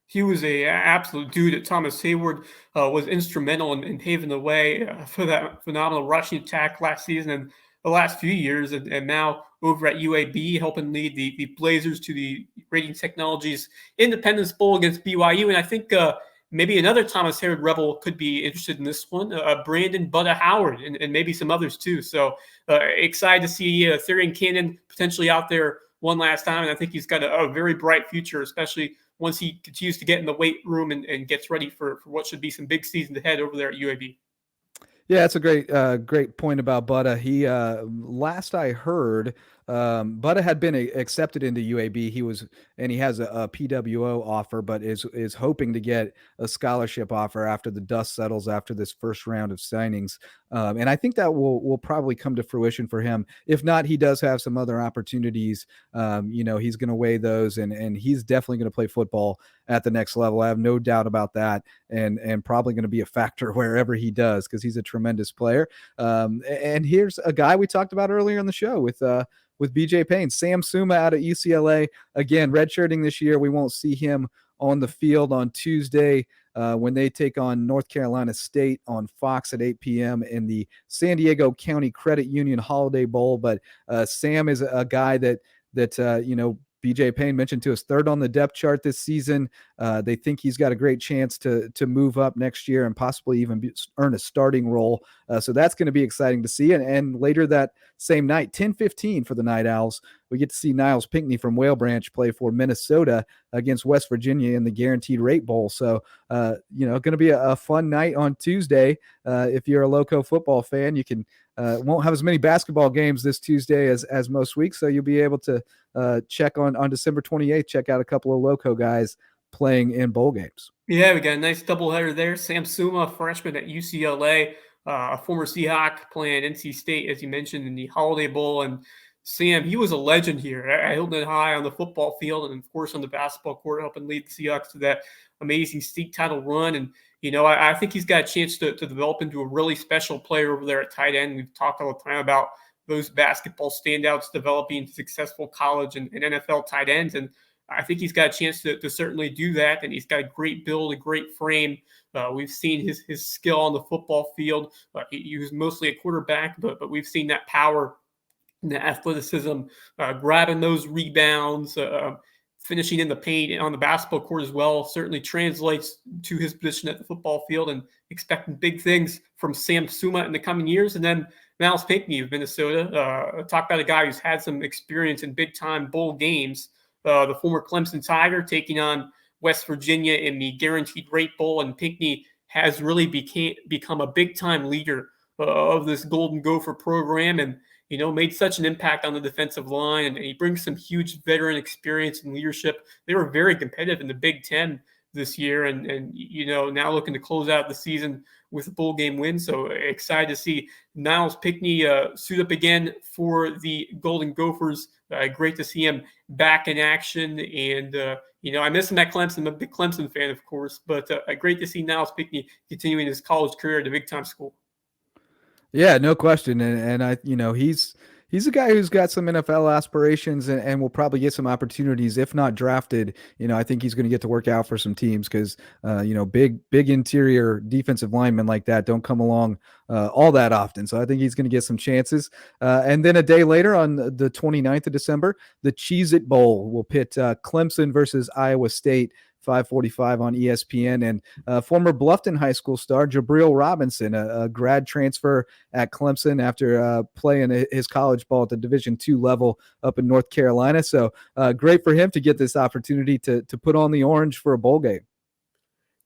He was a absolute dude at Thomas Hayward, was instrumental in paving the way for that phenomenal rushing attack last season and the last few years, and now over at UAB, helping lead the Blazers to the Radiance Technologies Independence Bowl against BYU. And I think maybe another Thomas Hayward Rebel could be interested in this one, Brandon Butta Howard, and maybe some others too. So excited to see Theron Cannon potentially out there one last time. And I think he's got a very bright future, especially once he continues to get in the weight room and gets ready for what should be some big seasons ahead over there at UAB. Yeah, that's a great point about Butta. He, last I heard, Butta had been accepted into UAB. He has a PWO offer, but is hoping to get a scholarship offer after the dust settles after this first round of signings. And I think that will probably come to fruition for him. If not, he does have some other opportunities. He's going to weigh those, and he's definitely going to play football at the next level. I have no doubt about that, and probably going to be a factor wherever he does, because he's a tremendous player. And here's a guy we talked about earlier in the show with BJ Payne, Sam Suma out of UCLA. Again, redshirting this year. We won't see him on the field on Tuesday when they take on North Carolina State on Fox at 8 p.m. in the San Diego County Credit Union Holiday Bowl. But Sam is a guy that BJ Payne mentioned to us, third on the depth chart this season. They think he's got a great chance to move up next year and possibly even earn a starting role. So that's going to be exciting to see. And later that same night, 10:15 for the Night Owls, we get to see Niles Pinckney from Whale Branch play for Minnesota against West Virginia in the Guaranteed Rate Bowl. So, going to be a fun night on Tuesday. If you're a Loco football fan, you can won't have as many basketball games this Tuesday as most weeks. So you'll be able to check on December 28th, check out a couple of Loco guys playing in bowl games. Yeah, we got a nice doubleheader there. Sam Suma, freshman at UCLA, a former Seahawk playing NC State, as you mentioned, in the Holiday Bowl. And Sam, he was a legend here at Hilton High on the football field and, of course, on the basketball court, helping lead the Seahawks to that amazing state title run. And, I think he's got a chance to develop into a really special player over there at tight end. We've talked all the time about those basketball standouts developing into successful college and NFL tight ends. And I think he's got a chance to certainly do that. And he's got a great build, a great frame. We've seen his skill on the football field. He was mostly a quarterback, but we've seen that power and the athleticism, grabbing those rebounds, finishing in the paint on the basketball court as well, certainly translates to his position at the football field, and expecting big things from Sam Suma in the coming years. And then Niles Pinckney of Minnesota, talk about a guy who's had some experience in big-time bowl games, the former Clemson Tiger taking on West Virginia in the Guaranteed Rate Bowl, and Pinckney has really become a big-time leader of this Golden Gopher program, and made such an impact on the defensive line, and he brings some huge veteran experience and leadership. They were very competitive in the Big Ten this year, and now looking to close out the season with a bowl game win. So excited to see Niles Pinckney suit up again for the Golden Gophers. Great to see him back in action, and I miss him at Clemson. I'm a big Clemson fan, of course, but great to see Niles Pinckney continuing his college career at a big-time school. Yeah, no question. And I, he's a guy who's got some NFL aspirations and will probably get some opportunities, if not drafted. I think he's going to get to work out for some teams because, big interior defensive linemen like that don't come along all that often. So I think he's going to get some chances. And then a day later on the 29th of December, the Cheez-It Bowl will pit Clemson versus Iowa State. 5:45 on ESPN, and former Bluffton High School star Jabril Robinson, a grad transfer at Clemson after playing his college ball at the Division II level up in North Carolina. So great for him to get this opportunity to put on the orange for a bowl game.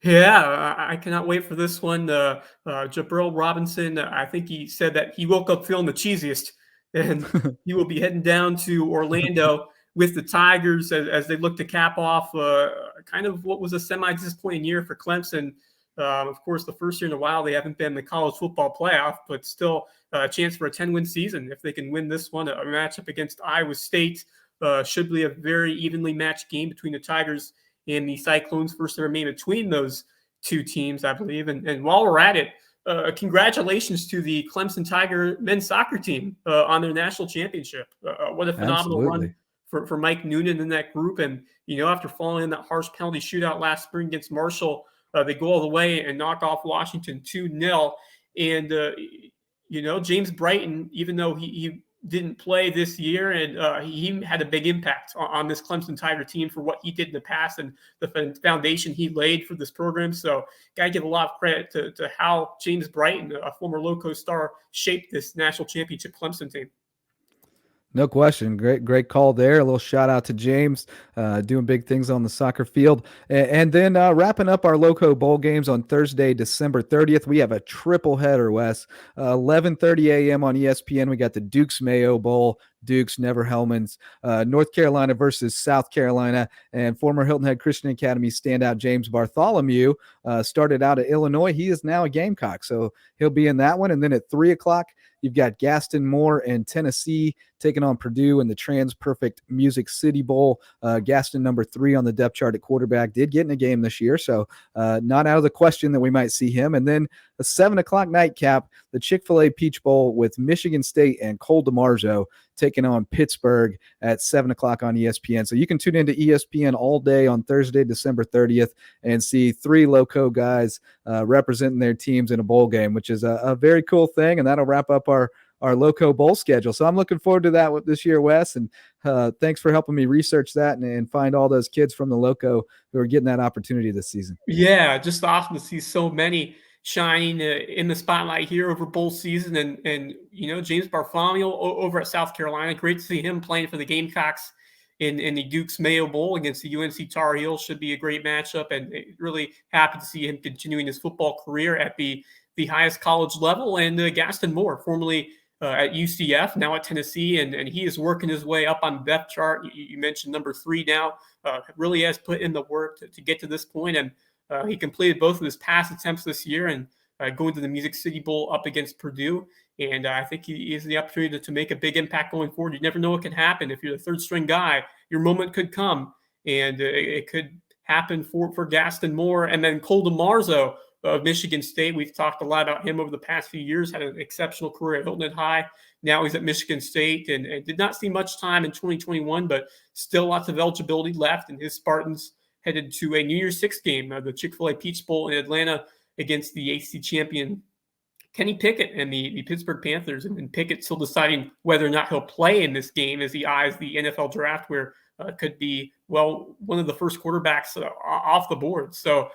Yeah, I cannot wait for this one. Jabril Robinson, I think he said that he woke up feeling the cheesiest, and he will be heading down to Orlando with the Tigers as they look to cap off kind of what was a semi-disappointing year for Clemson. Of course, the first year in a while they haven't been in the college football playoff, but still a chance for a 10-win season. If they can win this one, a matchup against Iowa State should be a very evenly matched game between the Tigers and the Cyclones. First ever game between those two teams, I believe. And while we're at it, congratulations to the Clemson Tiger men's soccer team on their national championship. What a phenomenal run for Mike Noonan in that group. And, after falling in that harsh penalty shootout last spring against Marshall, they go all the way and knock off Washington 2-0. And, James Brighton, even though he didn't play this year, and he had a big impact on this Clemson Tiger team for what he did in the past and the foundation he laid for this program. So got to give a lot of credit to how James Brighton, a former Loco star, shaped this national championship Clemson team. No question. Great call there. A little shout out to James, doing big things on the soccer field. And then wrapping up our Loco Bowl games on Thursday, December 30th, we have a triple header, Wes. 11:30 a.m. on ESPN, we got the Dukes Mayo Bowl, Dukes, Never Hellmans, North Carolina versus South Carolina, and former Hilton Head Christian Academy standout James Bartholomew started out at Illinois. He is now a Gamecock, so he'll be in that one. And then at 3 o'clock, you've got Gaston Moore and Tennessee taking on Purdue in the Trans Perfect Music City Bowl. Gaston, number 3 on the depth chart at quarterback, did get in a game this year, so not out of the question that we might see him. And then a 7 o'clock nightcap, the Chick-fil-A Peach Bowl with Michigan State and Cole DeMarzo taking on Pittsburgh at 7 o'clock on ESPN. So you can tune into ESPN all day on Thursday, December 30th, and see 3 Loco guys representing their teams in a bowl game, which is a very cool thing, and that'll wrap up our Loco Bowl schedule. So I'm looking forward to that this year, Wes, and thanks for helping me research that and find all those kids from the Loco who are getting that opportunity this season. Yeah, just awesome to see so many shining in the spotlight here over bowl season. And James Bartholomew over at South Carolina, great to see him playing for the Gamecocks in the Duke's Mayo Bowl against the UNC Tar Heels. Should be a great matchup, and really happy to see him continuing his football career at the highest college level. And Gaston Moore, formerly at UCF, now at Tennessee, and he is working his way up on the depth chart. You mentioned number 3 now, really has put in the work to get to this point, and he completed both of his pass attempts this year and going to the Music City Bowl up against Purdue. And I think he has the opportunity to make a big impact going forward. You never know what can happen. If you're the third string guy, your moment could come, and it could happen for Gaston Moore. And then Cole DeMarzo of Michigan State. We've talked a lot about him over the past few years, had an exceptional career at Hilton Head High. Now he's at Michigan State and did not see much time in 2021, but still lots of eligibility left. And his Spartans headed to a New Year's Six game, the Chick-fil-A Peach Bowl in Atlanta against the ACC champion Kenny Pickett and the Pittsburgh Panthers. And Pickett still deciding whether or not he'll play in this game as he eyes the NFL draft, where could be, one of the first quarterbacks off the board. So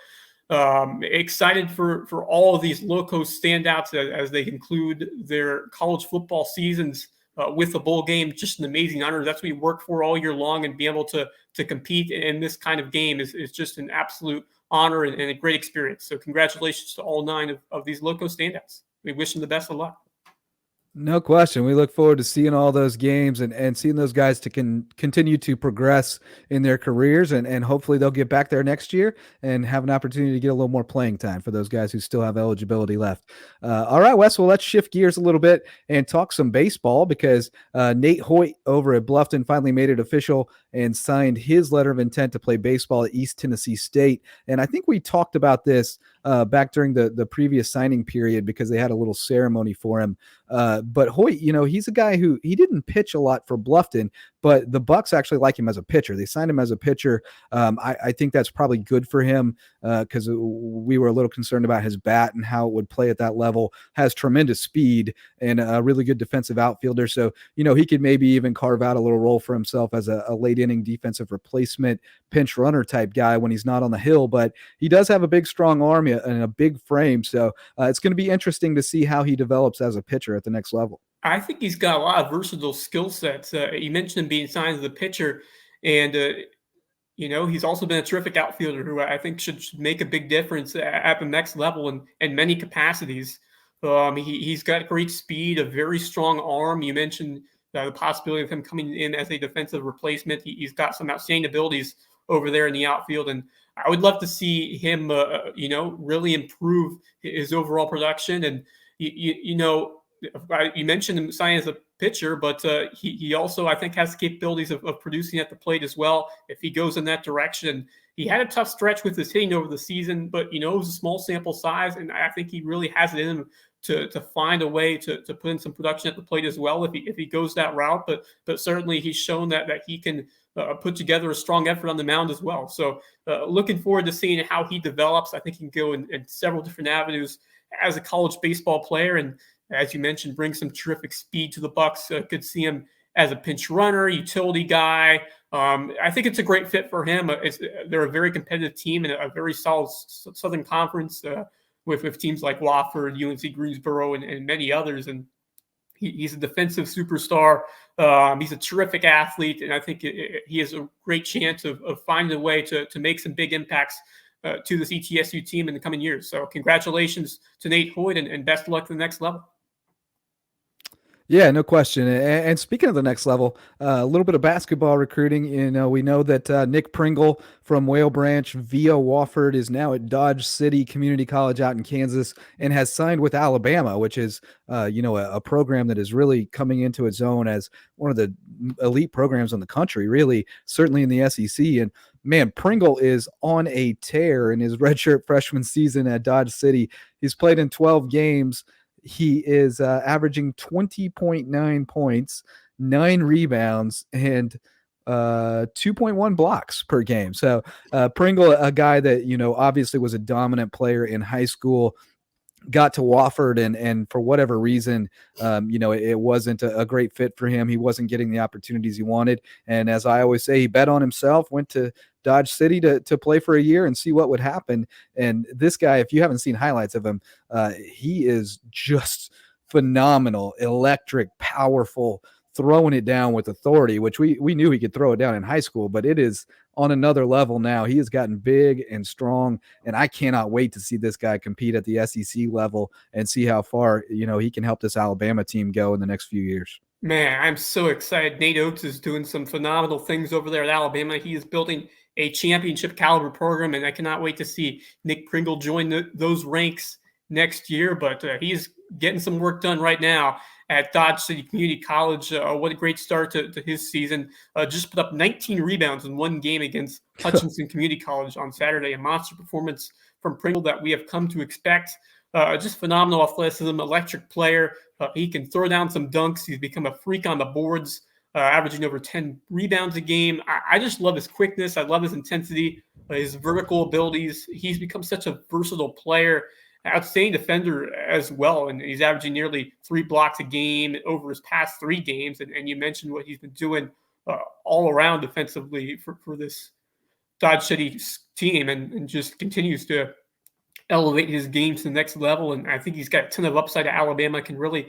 excited for all of these Loco standouts as they conclude their college football seasons with a bowl game. Just an amazing honor. That's what we work for all year long, and be able to compete in this kind of game is just an absolute honor and a great experience. So congratulations to all 9 of these Loco standouts. We wish them the best of luck. No question. We look forward to seeing all those games and seeing those guys to continue to progress in their careers, and hopefully they'll get back there next year and have an opportunity to get a little more playing time for those guys who still have eligibility left. All right, Wes, well, let's shift gears a little bit and talk some baseball, because Nate Hoyt over at Bluffton finally made it official and signed his letter of intent to play baseball at East Tennessee State. And I think we talked about this back during the previous signing period, because they had a little ceremony for him. But Hoyt, he's a guy who he didn't pitch a lot for Bluffton, but the Bucks actually like him as a pitcher. They signed him as a pitcher. I think that's probably good for him, because we were a little concerned about his bat and how it would play at that level. Has tremendous speed and a really good defensive outfielder. So, he could maybe even carve out a little role for himself as a late inning defensive replacement pinch runner type guy when he's not on the hill. But he does have a big, strong arm and a big frame. So it's going to be interesting to see how he develops as a pitcher at the next level. I think he's got a lot of versatile skill sets. You mentioned him being signed as a pitcher, and he's also been a terrific outfielder who I think should make a big difference at the next level in many capacities. He's got great speed, a very strong arm. You mentioned the possibility of him coming in as a defensive replacement. He's got some outstanding abilities over there in the outfield, and I would love to see him, really improve his overall production. And you mentioned him signing as a pitcher, but he also, I think, has the capabilities of producing at the plate as well if he goes in that direction. He had a tough stretch with his hitting over the season, but it was a small sample size, and I think he really has it in him to find a way to put in some production at the plate as well if he goes that route. But certainly he's shown that he can put together a strong effort on the mound as well. So looking forward to seeing how he develops. I think he can go in several different avenues as a college baseball player, and as you mentioned, bring some terrific speed to the Bucks. Could see him as a pinch runner, utility guy. I think it's a great fit for him. They're a very competitive team and a very solid Southern Conference with teams like Wofford, UNC Greensboro, and many others. And he's a defensive superstar. He's a terrific athlete, and I think he has a great chance of finding a way to make some big impacts to this ETSU team in the coming years. So congratulations to Nate Hoyt, and best of luck to the next level. Yeah, no question. And speaking of the next level, a little bit of basketball recruiting. We know that Nick Pringle from Whale Branch via Wofford is now at Dodge City Community College out in Kansas and has signed with Alabama, which is, a program that is really coming into its own as one of the elite programs in the country, really, certainly in the SEC. And man, Pringle is on a tear in his redshirt freshman season at Dodge City. He's played in 12 games. He is averaging 20.9 points, 9 rebounds, and 2.1 blocks per game. So Pringle, a guy that, obviously was a dominant player in high school, got to Wofford and for whatever reason, it wasn't a great fit for him. He wasn't getting the opportunities he wanted. And as I always say, he bet on himself, went to Dodge City to play for a year and see what would happen. And this guy, if you haven't seen highlights of him, he is just phenomenal, electric, powerful, throwing it down with authority, which we knew he could throw it down in high school, but it is on another level now. He has gotten big and strong, and I cannot wait to see this guy compete at the SEC level and see how far, he can help this Alabama team go in the next few years. Man, I'm so excited. Nate Oates is doing some phenomenal things over there at Alabama. He is building a championship caliber program, and I cannot wait to see Nick Pringle join those ranks next year. But he's getting some work done right now at Dodge City Community College. What a great start to his season. Just put up 19 rebounds in one game against Hutchinson Community College on Saturday. A monster performance from Pringle that we have come to expect. Just phenomenal athleticism, electric player. He can throw down some dunks. He's become a freak on the boards, averaging over 10 rebounds a game. I just love his quickness. I love his intensity, his vertical abilities. He's become such a versatile player, outstanding defender as well. And he's averaging nearly 3 blocks a game over his past 3 games. And you mentioned what he's been doing all around defensively for this Dodge City team and just continues to elevate his game to the next level. And I think he's got a ton of upside at Alabama, can really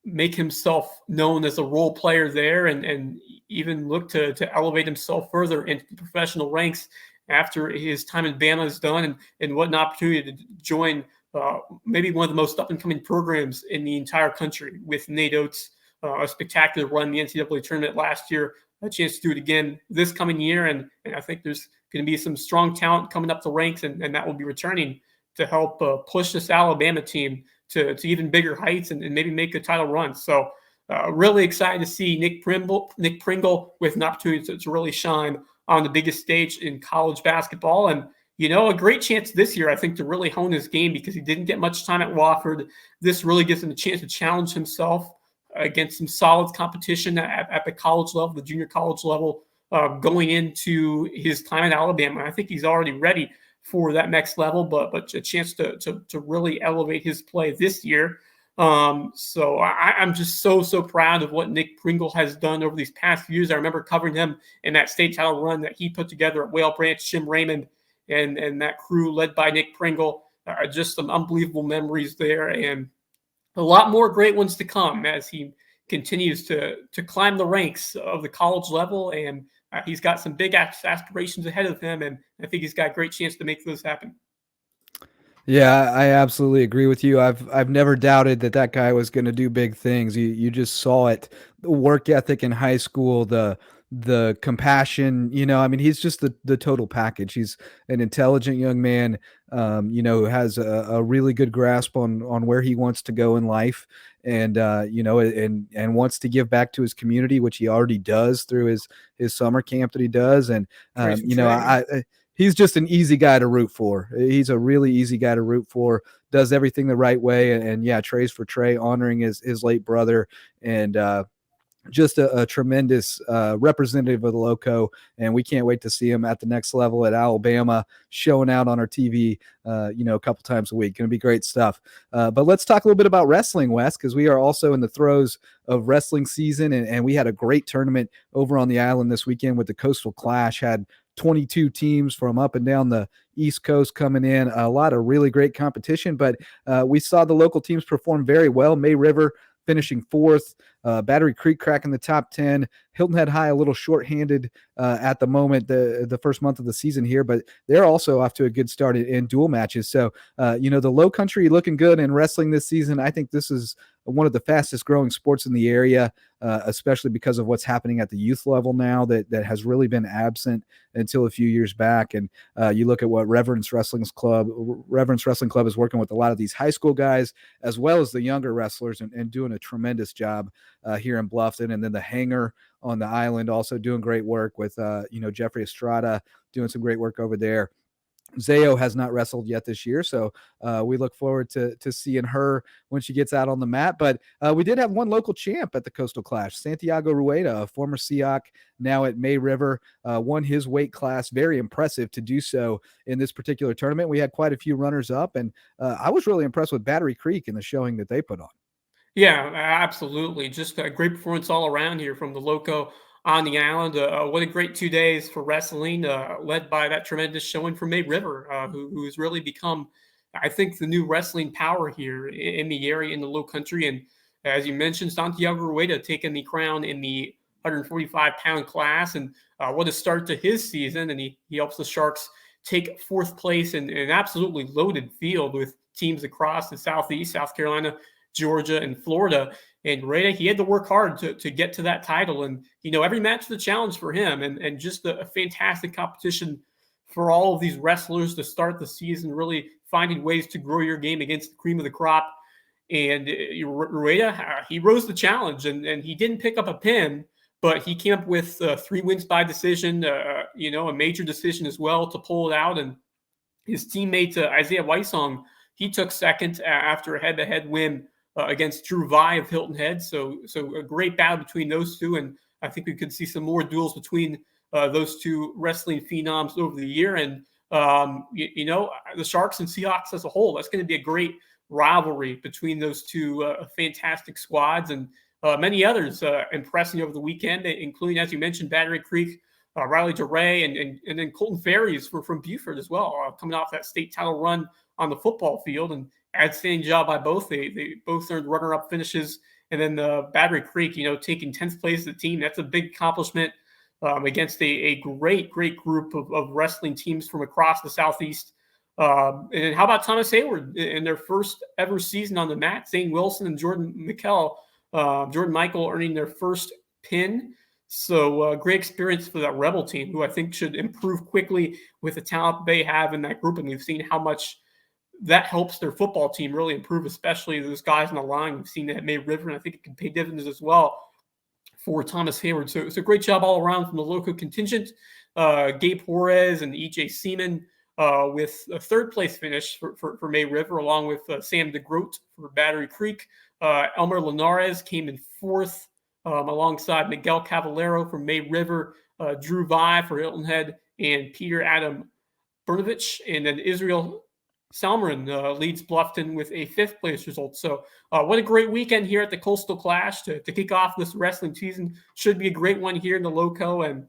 make himself known as a role player there and even look to elevate himself further into the professional ranks after his time in Bama is done. And what an opportunity to join maybe one of the most up-and-coming programs in the entire country with Nate Oates, a spectacular run in the NCAA tournament last year, a chance to do it again this coming year. And I think there's going to be some strong talent coming up the ranks, and that will be returning to help push this Alabama team to even bigger heights and maybe make a title run. So really excited to see Nick Pringle with an opportunity to really shine on the biggest stage in college basketball. And, a great chance this year, I think, to really hone his game because he didn't get much time at Wofford. This really gives him a chance to challenge himself against some solid competition at the college level, the junior college level, going into his time at Alabama. I think he's already ready for that next level, but a chance to really elevate his play this year. So I'm just so proud of what Nick Pringle has done over these past few years. I remember covering him in that state title run that he put together at Whale Branch, Jim Raymond, and that crew led by Nick Pringle. Just some unbelievable memories there, and a lot more great ones to come as he continues to climb the ranks of the college level. And he's got some big aspirations ahead of him, and I think he's got a great chance to make those happen. Yeah, I absolutely agree with you. I've never doubted that guy was going to do big things. You just saw it, the work ethic in high school, the compassion, he's just the total package. He's an intelligent young man, who has a really good grasp on where he wants to go in life and, and wants to give back to his community, which he already does through his summer camp that he does. And, he's just an easy guy to root for. He's a really easy guy to root for, does everything the right way. And yeah, Trey's for Trey, honoring his late brother, and, just a tremendous representative of the Loco, and we can't wait to see him at the next level at Alabama, showing out on our TV, a couple times a week. Going to be great stuff. But let's talk a little bit about wrestling, Wes, because we are also in the throes of wrestling season, and we had a great tournament over on the island this weekend with the Coastal Clash. Had 22 teams from up and down the East Coast coming in, a lot of really great competition, but we saw the local teams perform very well. May River finishing 4th, Battery Creek cracking the top 10. Hilton Head High a little shorthanded at the moment, the first month of the season here, but they're also off to a good start in dual matches. So, the Low Country looking good in wrestling this season. I think this is one of the fastest growing sports in the area, especially because of what's happening at the youth level now that has really been absent until a few years back. And you look at what Reverence Wrestling Club is working with a lot of these high school guys, as well as the younger wrestlers, and doing a tremendous job here in Bluffton. And then the Hangar on the island also doing great work with, Jeffrey Estrada doing some great work over there. Zayo has not wrestled yet this year, so we look forward to seeing her when she gets out on the mat. But we did have one local champ at the Coastal Clash. Santiago Rueda, a former Seahawk, now at May River, won his weight class. Very impressive to do so in this particular tournament. We had quite a few runners up, and I was really impressed with Battery Creek and the showing that they put on. Yeah, absolutely. Just a great performance all around here from the Loco on the island. What a great 2 days for wrestling, led by that tremendous showing from May River, who's really become, I think, the new wrestling power here in the area, in the Low Country. And as you mentioned, Santiago Rueda taking the crown in the 145-pound class. And what a start to his season. And he helps the Sharks take fourth place in an absolutely loaded field with teams across the Southeast, South Carolina, Georgia, and Florida. And Rueda, he had to work hard to get to that title. And, every match was a challenge for him, and just a fantastic competition for all of these wrestlers to start the season, really finding ways to grow your game against the cream of the crop. And Rueda, he rose the challenge, and he didn't pick up a pin, but he came up with 3 wins by decision, a major decision as well to pull it out. And his teammate, Isaiah Weissong, he took second after a head-to-head win against Drew Vi of Hilton Head. So a great battle between those two. And I think we could see some more duels between those two wrestling phenoms over the year. And, the Sharks and Seahawks as a whole, that's going to be a great rivalry between those two fantastic squads, and many others impressing over the weekend, including, as you mentioned, Battery Creek, Riley DeRay, and then Colton Ferries from Buford as well, coming off that state title run on the football field. And outstanding job by both. They both earned runner-up finishes. And then Battery Creek, taking 10th place as a team. That's a big accomplishment against a great group of wrestling teams from across the Southeast. And how about Thomas Hayward in their first ever season on the mat? Zane Wilson and Jordan Michael earning their first pin. So great experience for that Rebel team, who I think should improve quickly with the talent they have in that group. And we've seen how much that helps their football team really improve, especially those guys on the line. We've seen that at May River, and I think it can pay dividends as well for Thomas Hayward. So it's a great job all around from the Loco contingent. Gabe Juarez and EJ Seaman with a third place finish for May River, along with Sam DeGroat for Battery Creek. Elmer Linares came in fourth alongside Miguel Cavallero from May River, Drew Vi for Hilton Head, and Peter Adam Bernovich. And then Israel Salmarin leads Bluffton with a fifth place result. So what a great weekend here at the Coastal Clash to kick off this wrestling season. Should be a great one here in the Loco. And,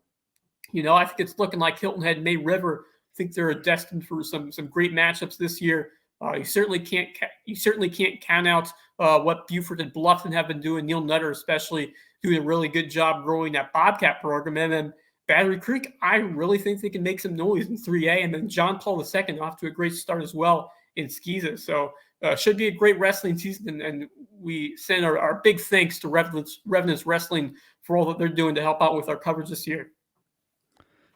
I think it's looking like Hilton Head, May River. I think they're destined for some great matchups this year. You certainly can't count out what Buford and Bluffton have been doing. Neil Notre especially doing a really good job growing that Bobcat program. And then Battery Creek, I really think they can make some noise in 3A. And then John Paul II off to a great start as well in Skeeza. So should be a great wrestling season. And we send our big thanks to Revenants Wrestling for all that they're doing to help out with our coverage this year.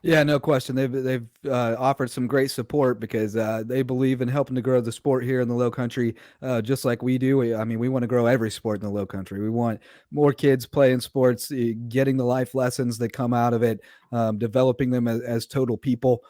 Yeah, no question. They've offered some great support because they believe in helping to grow the sport here in the Low Country, just like we do. We want to grow every sport in the Low Country. We want more kids playing sports, getting the life lessons that come out of it, developing them as total people.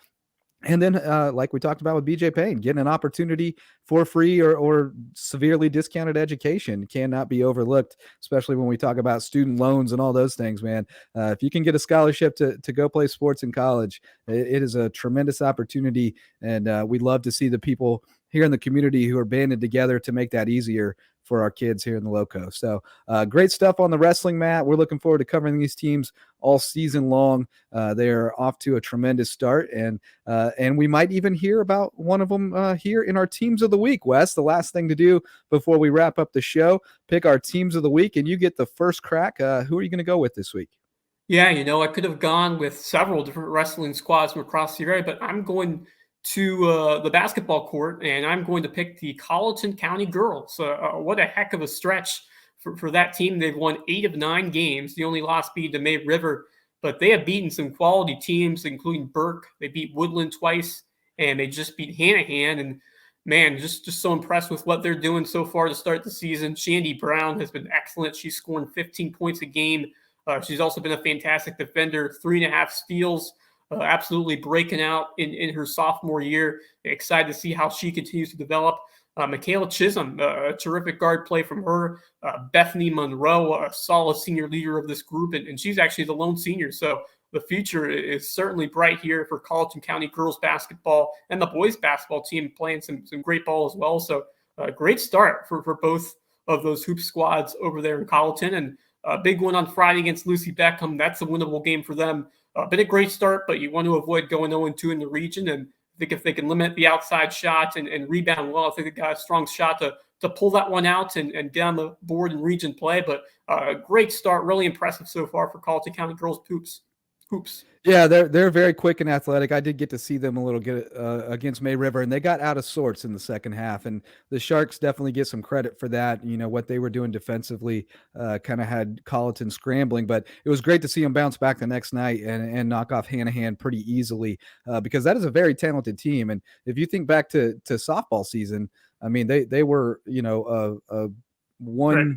And then, like we talked about with BJ Payne, getting an opportunity for free or severely discounted education cannot be overlooked, especially when we talk about student loans and all those things, man. If you can get a scholarship to go play sports in college, it is a tremendous opportunity. And we love to see the people here in the community who are banded together to make that easier for our kids here in the Loco. So great stuff on the wrestling mat. We're looking forward to covering these teams all season long. They are off to a tremendous start, and we might even hear about one of them here in our Teams of the Week. Wes, the last thing to do before we wrap up the show, pick our Teams of the Week, and you get the first crack. Who are you going to go with this week? Yeah, I could have gone with several different wrestling squads from across the area, but I'm going to the basketball court, and I'm going to pick the Colleton County girls. What a heck of a stretch for that team. They've won 8 of 9 games. The only loss being to May River, but they have beaten some quality teams, including Burke. They beat Woodland twice, and they just beat Hanahan. And man, just so impressed with what they're doing so far to start the season. Shandy Brown has been excellent. She's scoring 15 points a game. She's also been a fantastic defender, 3.5 steals, absolutely breaking out in her sophomore year. Excited to see how she continues to develop. Michaela Chisholm, a terrific guard play from her. Bethany Monroe, a solid senior leader of this group, and she's actually the lone senior. So the future is certainly bright here for Colleton County girls basketball, and the boys basketball team playing some great ball as well. So great start for both of those hoop squads over there in Colleton. And a big one on Friday against Lucy Beckham. That's a winnable game for them. Been a great start, but you want to avoid going 0-2 in the region. And I think if they can limit the outside shot and rebound well, I think they got a strong shot to pull that one out and get on the board in region play. But a great start, really impressive so far for Colleton County girls hoops. Yeah, they're very quick and athletic. I did get to see them a little bit against May River, and they got out of sorts in the second half. And the Sharks definitely get some credit for that. What they were doing defensively kind of had Colleton scrambling, but it was great to see them bounce back the next night and knock off Hanahan pretty easily because that is a very talented team. And if you think back to softball season, I mean, they were one. Right.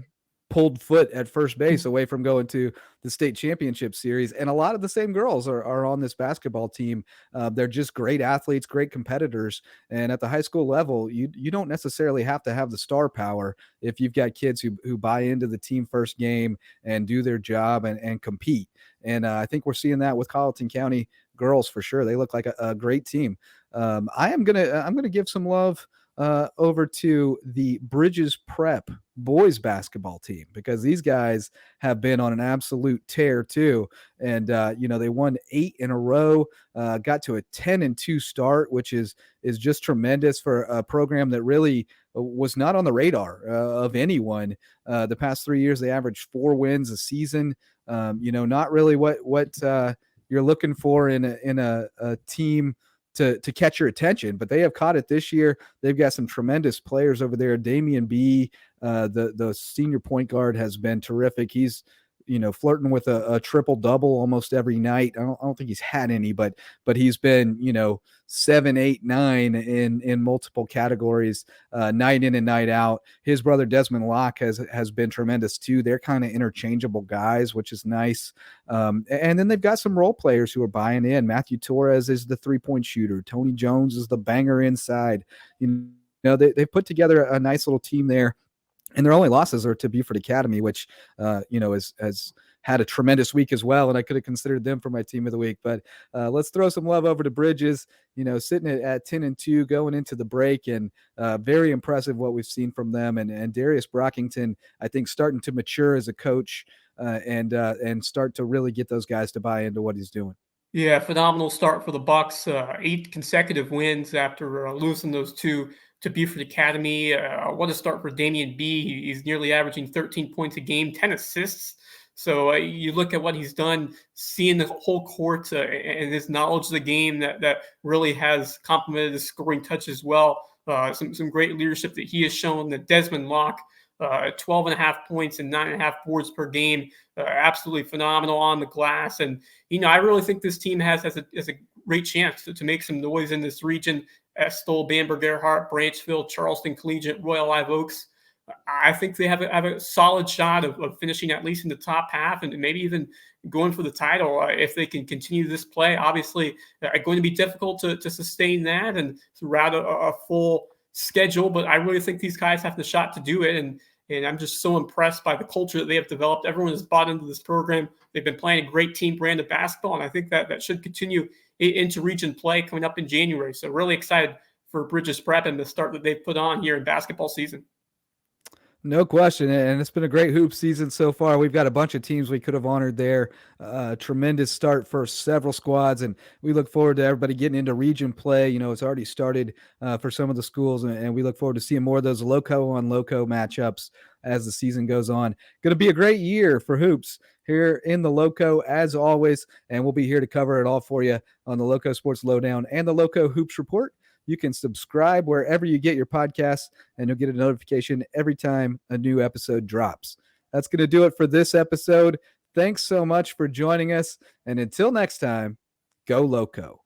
Pulled foot at first base away from going to the state championship series. And a lot of the same girls are on this basketball team. They're just great athletes, great competitors. And at the high school level, you don't necessarily have to have the star power if you've got kids who buy into the team first game and do their job and compete. And I think we're seeing that with Colleton County girls for sure. They look like a great team. I'm gonna give some love over to the Bridges Prep boys basketball team because these guys have been on an absolute tear too. And, they won 8 in a row, got to a 10-2 start, which is just tremendous for a program that really was not on the radar of anyone. The past 3 years, they averaged 4 wins a season. Not really what you're looking for in a team to catch your attention, but they have caught it this year. They've got some tremendous players over there. Damian B, the senior point guard, has been terrific. He's flirting with a triple double almost every night. I don't think he's had any, but he's been 7, 8, 9 in multiple categories, night in and night out. His brother Desmond Locke has been tremendous too. They're kind of interchangeable guys, which is nice. And then they've got some role players who are buying in. Matthew Torres is the 3-point shooter. Tony Jones is the banger inside. They've put together a nice little team there. And their only losses are to Buford Academy, which, has had a tremendous week as well. And I could have considered them for my team of the week. But let's throw some love over to Bridges, sitting at 10-2 going into the break. And very impressive what we've seen from them. And Darius Brockington, I think, starting to mature as a coach and start to really get those guys to buy into what he's doing. Yeah, phenomenal start for the Bucks. 8 consecutive wins after losing those 2 to Buford Academy. What a start for Damian B. He's nearly averaging 13 points a game, 10 assists. So you look at what he's done, seeing the whole court and his knowledge of the game that really has complemented his scoring touch as well. Some great leadership that he has shown. That Desmond Locke, 12.5 points and 9.5 boards per game. Absolutely phenomenal on the glass. And, I really think this team has a great chance to make some noise in this region. Estill, Bamberg, Earhart, Branchville, Charleston Collegiate, Royal Live Oaks. I think they have a solid shot of finishing at least in the top half and maybe even going for the title if they can continue this play. Obviously, going to be difficult to sustain that and throughout a full schedule, but I really think these guys have the shot to do it. And I'm just so impressed by the culture that they have developed. Everyone has bought into this program. They've been playing a great team brand of basketball, and I think that should continue into region play coming up in January. So really excited for Bridges Prep and the start that they've put on here in basketball season. No question, and it's been a great hoop season so far. We've got a bunch of teams we could have honored there. Tremendous start for several squads, and we look forward to everybody getting into region play. You know, it's already started for some of the schools, and we look forward to seeing more of those loco on loco matchups as the season goes on. Going to be a great year for hoops here in the Loco as always, and we'll be here to cover it all for you on the Loco Sports Lowdown and the Loco Hoops Report. You can subscribe wherever you get your podcasts, and you'll get a notification every time a new episode drops. That's going to do it for this episode. Thanks so much for joining us. And until next time, go Loco.